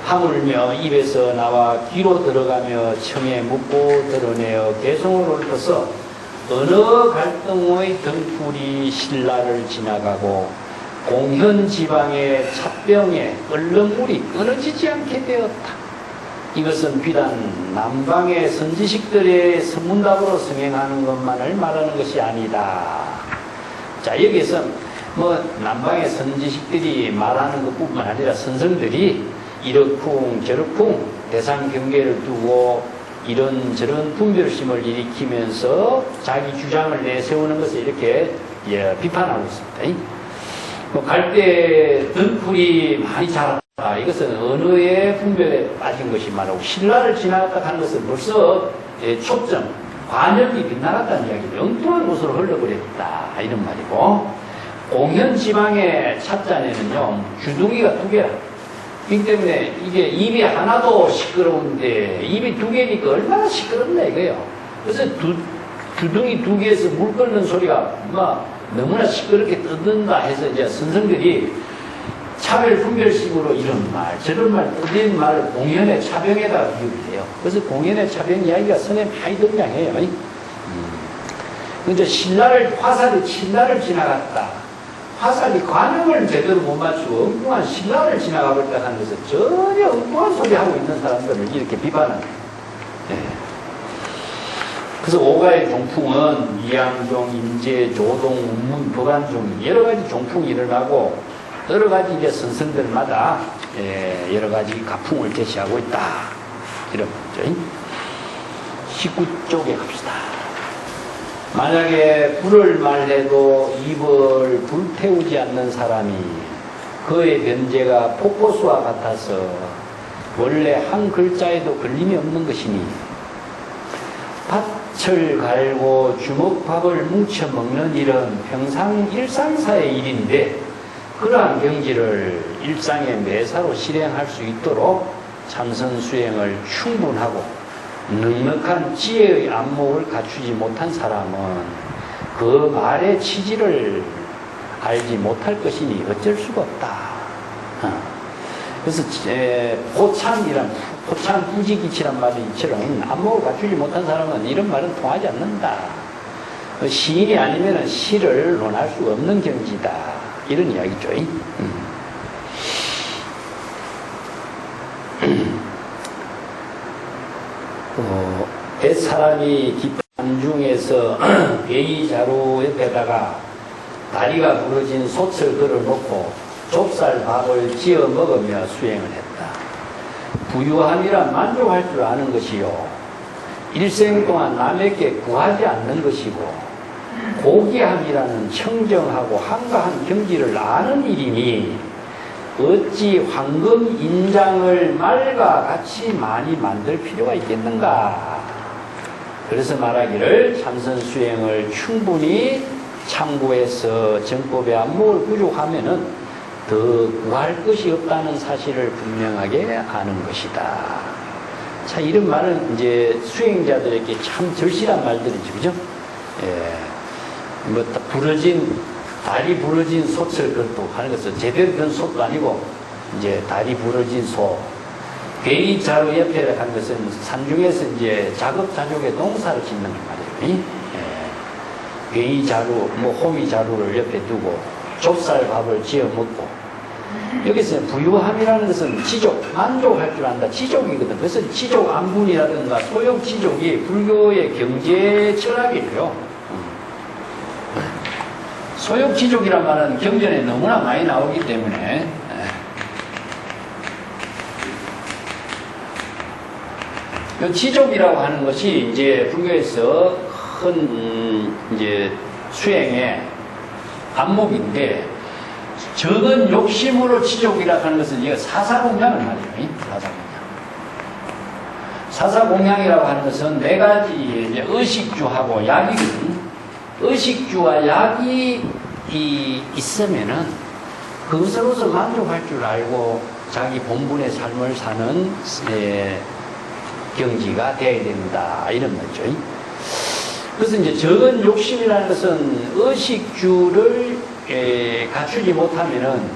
하물며 입에서 나와 귀로 들어가며 청에 묻고 드러내어 개성으로 읊어서 어느 갈등의 등불이 신라를 지나가고 공현 지방의 찻병에 끓는 물이 끊어지지 않게 되었다. 이것은 비단 남방의 선지식들의 선문답으로 성행하는 것만을 말하는 것이 아니다. 자, 여기서 남방의 선지식들이 말하는 것뿐만 아니라 선성들이 이렇쿵 저렇쿵 대상 경계를 두고 이런저런 분별심을 일으키면서 자기 주장을 내세우는 것을 이렇게 비판하고 있습니다. 갈대 등불이 많이 자랐다. 이것은 언어의 분별에 빠진 것이 말하고 신라를 지나갔다 하는 것은 벌써 초점, 관역이 빗나갔다는 이야기죠. 엉뚱한 곳으로 흘러버렸다. 이런 말이고, 공현 지방의 찻잔에는요, 주둥이가 2개라. 그렇기 때문에 이게 입이 하나도 시끄러운데 입이 2개니까 얼마나 시끄럽나 이거예요. 그래서 주둥이 2개에서 물 끓는 소리가 너무나 시끄럽게 떠든다 해서 이제 선생들이 차별 분별식으로 이런 말, 저런 말, 떠든 말을 공연의 차병에다가 비유를 해요. 그래서 공연의 차병 이야기가 선에 많이 등장해요. 근데 화살이 신라를 지나갔다. 화살이 관역을 제대로 못 맞추고 엉뚱한 신라를 지나가 버렸다 하는 것은 전혀 엉뚱한 소리 하고 있는 사람들을 이렇게 비판하는 거예요. 그래서 오가의 종풍은 이양종, 임제, 조동, 운문, 법안종 여러 가지 종풍이 일어나고 여러 가지 이제 선생들마다 여러 가지 가풍을 제시하고 있다. 이런 거죠. 19쪽에 갑시다. 만약에 불을 말해도 입을 불태우지 않는 사람이 그의 변제가 폭포수와 같아서 원래 한 글자에도 걸림이 없는 것이니 밭을 갈고 주먹밥을 뭉쳐 먹는 일은 평상 일상사의 일인데 그러한 경지를 일상의 매사로 실행할 수 있도록 참선 수행을 충분하고 넉넉한 지혜의 안목을 갖추지 못한 사람은 그 말의 취지를 알지 못할 것이니 어쩔 수가 없다. 그래서 포찬 부지기치란 말이처럼 안목을 갖추지 못한 사람은 이런 말은 통하지 않는다. 시인이 아니면 시를 논할 수 없는 경지다. 이런 이야기죠. 옛사람이 깊은 중에서 베이자루 옆에다가 다리가 부러진 솥을 걸어놓고 좁쌀밥을 지어 먹으며 수행을 했다. 부유함이란 만족할 줄 아는 것이요 일생 동안 남에게 구하지 않는 것이고 고귀함이라는 청정하고 한가한 경지를 아는 일이니 어찌 황금 인장을 말과 같이 많이 만들 필요가 있겠는가. 그래서 말하기를 참선 수행을 충분히 참고해서 정법의 안목을 구족하면은 더 구할 것이 없다는 사실을 분명하게 아는 것이다. 자, 이런 말은 이제 수행자들에게 참 절실한 말들이죠, 그죠? 예. 뭐, 다리 부러진 솥을 그렇고 하는 것은 제대로 된 솥도 아니고, 이제 다리 부러진 소. 괴이 자루 옆에 한 것은 산중에서 이제 작업자족의 농사를 짓는 말이에요. 예. 괴이 자루, 뭐, 호미 자루를 옆에 두고, 좁쌀밥을 지어 먹고, 여기서 부유함이라는 것은 지족, 만족할 줄 안다. 지족이거든. 그래서 지족 안분이라든가 소욕 지족이 불교의 경제 철학이에요. 소욕 지족이란 말은 경전에 너무나 많이 나오기 때문에 이 지족이라고 하는 것이 이제 불교에서 큰 이제 수행의 안목인데 적은 욕심으로 지족이라고 하는 것은 이거 사사공양을 말이에요. 사사공양이라고 하는 것은 네 가지 이제 의식주하고 약이거든. 의식주와 약이 있으면은 그것으로서 만족할 줄 알고 자기 본분의 삶을 사는 경지가 되어야 된다. 이런 말이죠. 그래서 이제 적은 욕심이라는 것은 의식주를 갖추지 못하면은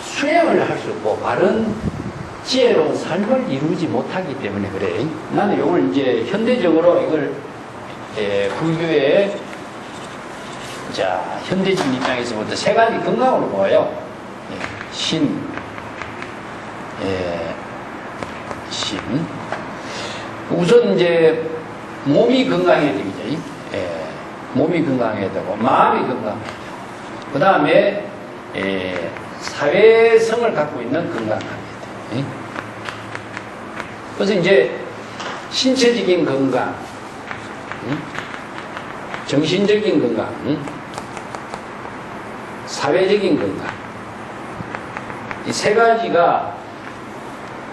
수행을 할 수 없고 바른 지혜로운 삶을 이루지 못하기 때문에 그래. 나는 이걸 이제 현대적으로 이걸 불교의 현대적인 입장에서부터 세 가지 건강으로 보아요. 신. 우선 이제 몸이 건강해야 되겠죠. 몸이 건강해야 되고 마음이 건강해야 되고 그 다음에 사회성을 갖고 있는 건강합니다. 그래서 이제 신체적인 건강, 정신적인 건강, 사회적인 건강 이 세 가지가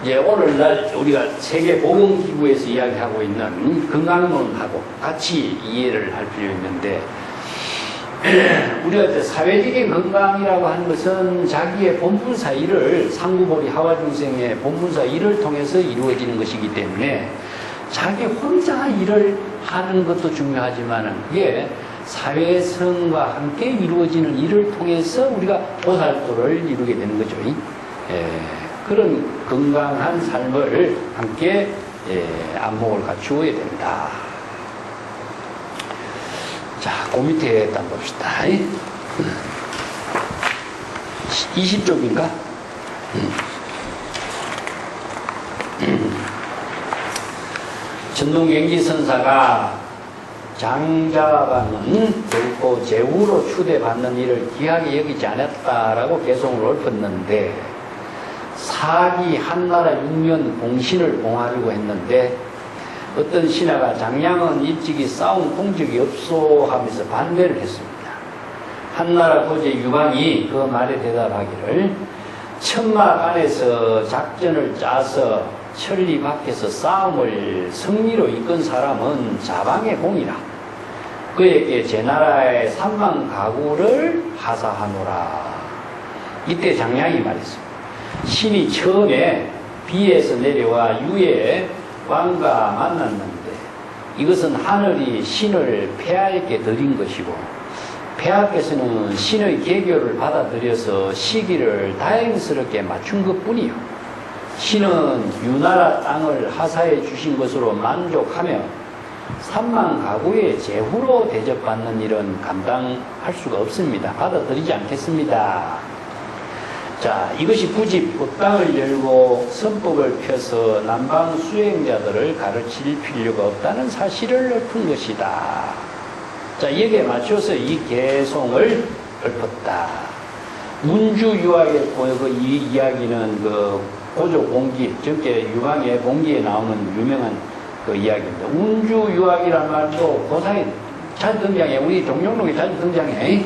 이제 오늘날 우리가 세계보건기구에서 이야기하고 있는 건강론하고 같이 이해를 할 필요 있는데 우리가 사회적인 건강이라고 하는 것은 자기의 본분사 일을 상구보리 하와중생의 본분사 일을 통해서 이루어지는 것이기 때문에 자기 혼자 일을 하는 것도 중요하지만 그게 사회성과 함께 이루어지는 일을 통해서 우리가 보살도를 이루게 되는 거죠. 그런 건강한 삶을 함께 안목을 갖추어야 된다. 자, 그 밑에 일단 봅시다. 20쪽인가? 전동경지선사가 장자가는 결코 제후로 추대받는 일을 귀하게 여기지 않았다라고 개송을 읊었는데 사기 한나라 6년 공신을 봉하려고 했는데 어떤 신하가 장량은 일찍이 싸운 공적이 없소 하면서 반대를 했습니다. 한나라 고제 유방이 그 말에 대답하기를 천막 안에서 작전을 짜서 천리 밖에서 싸움을 승리로 이끈 사람은 자방의 공이라 그에게 제 나라의 3만 가구를 하사하노라. 이때 장량이 말했습니다. 신이 처음에 비에서 내려와 유에 왕과 만났는데 이것은 하늘이 신을 폐하에게 드린 것이고 폐하께서는 신의 계교를 받아들여서 시기를 다행스럽게 맞춘 것뿐이요. 신은 유나라 땅을 하사해 주신 것으로 만족하며 3만 가구의 제후로 대접받는 일은 감당할 수가 없습니다. 받아들이지 않겠습니다. 자, 이것이 굳이 법당을 열고 선법을 펴서 남방 수행자들을 가르칠 필요가 없다는 사실을 읊은 것이다. 자, 여기에 맞춰서 이 개송을 읊었다. 문주 유학의 그 이야기는 그 고조 공기, 적게 유방의 공기에 나오는 유명한 그 이야기입니다. 운주 유학이란 말도 고사에 잘 등장해. 우리 종룡록에 잘 등장해.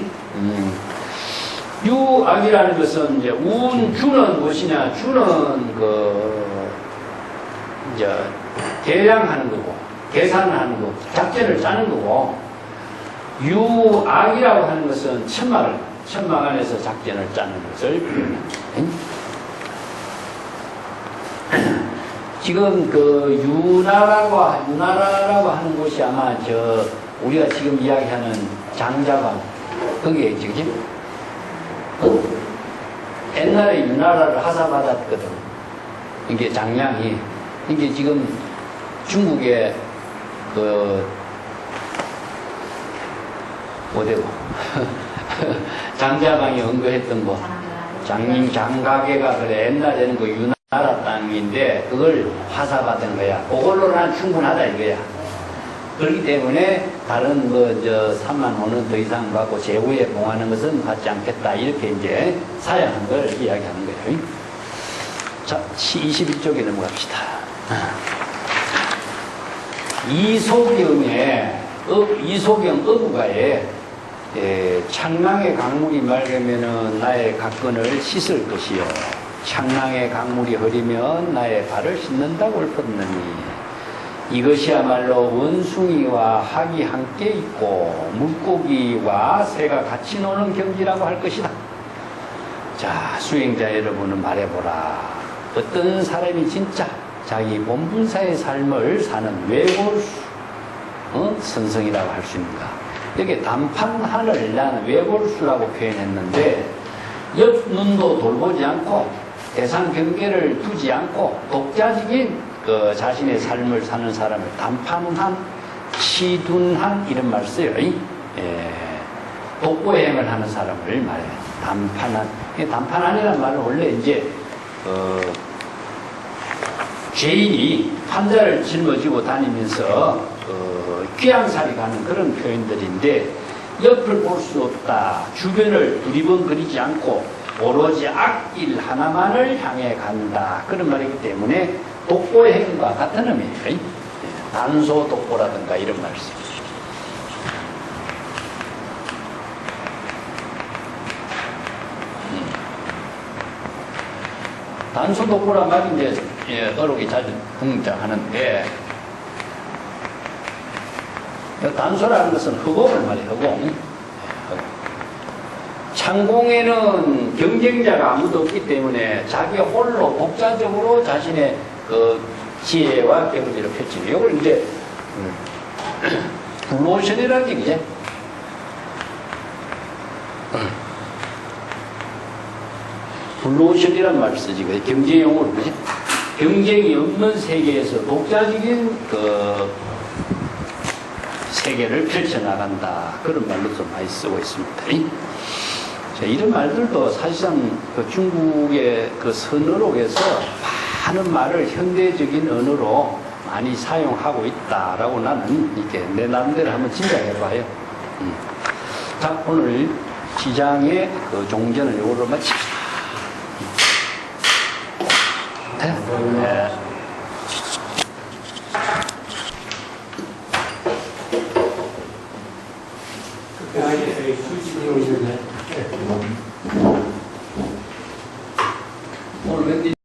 유학이라는 것은 이제 운주는 무엇이냐? 주는 이제 계량하는 거고 계산하는 거, 작전을 짜는 거고, 유악이라고 하는 것은 천막 안에서 작전을 짜는 것을 표현합니다. 지금 그 유나라라고 하는 곳이 아마 우리가 지금 이야기하는 장자방, 거기에 있지, 그지? 옛날에 유나라를 하사받았거든. 이게 장량이. 이게 지금 중국의 어디고 장자방이 언급했던 거 장가계가 그래 옛날에는 그 유나라 땅인데 그걸 화사받은 거야. 그걸로 난 충분하다 이거야. 그렇기 때문에 다른 3만 원은 더 이상 받고 제후에 봉하는 것은 받지 않겠다 이렇게 이제 사양한 걸 이야기하는 거예요. 자, 21쪽에 넘어갑시다. 이소경 어부가에 창랑의 강물이 맑으면 나의 각근을 씻을 것이요 창랑의 강물이 흐리면 나의 발을 씻는다고 읊었느니 이것이야말로 원숭이와 학이 함께 있고 물고기와 새가 같이 노는 경지라고 할 것이다. 자, 수행자 여러분은 말해보라. 어떤 사람이 진짜 자기 본분사의 삶을 사는 외골수 선성이라고 할 수 있는가. 여기 단판하늘 나는 외골수라고 표현했는데 옆 눈도 돌보지 않고 대상 경계를 두지 않고 독자적인 자신의 삶을 사는 사람을 단판한, 치둔한 이런 말 써요. 독보행을 하는 사람을 말해요. 단판한. 단판한이라는 말은 원래 이제 죄인이 판자를 짊어지고 다니면서 귀양살이 가는 그런 표현들인데 옆을 볼 수 없다. 주변을 두리번거리지 않고 오로지 앞길 하나만을 향해 간다. 그런 말이기 때문에 독보행과 같은 의미예요. 단소 독보라든가 이런 말씀. 단소 독보란 말이 이제 어록이 자주 등장하는데 단소라는 것은 허공을 말해요. 허공. 창공에는 경쟁자가 아무도 없기 때문에 자기 홀로 독자적으로 자신의 지혜와 경지를 펼치는 이걸 이제 블루오션이라는 얘기지. 블루오션이란 말을 쓰지. 경쟁용어로 그지? 경쟁이 없는 세계에서 독자적인 세계를 펼쳐나간다. 그런 말로도 많이 쓰고 있습니다. 자, 이런 말들도 사실상 중국의 선어록에서 많은 말을 현대적인 언어로 많이 사용하고 있다라고 나는 이렇게 내 나름대로 한번 짐작해봐요. 자, 오늘 시장의 종전을 이걸로 마칩시다. 네. 오늘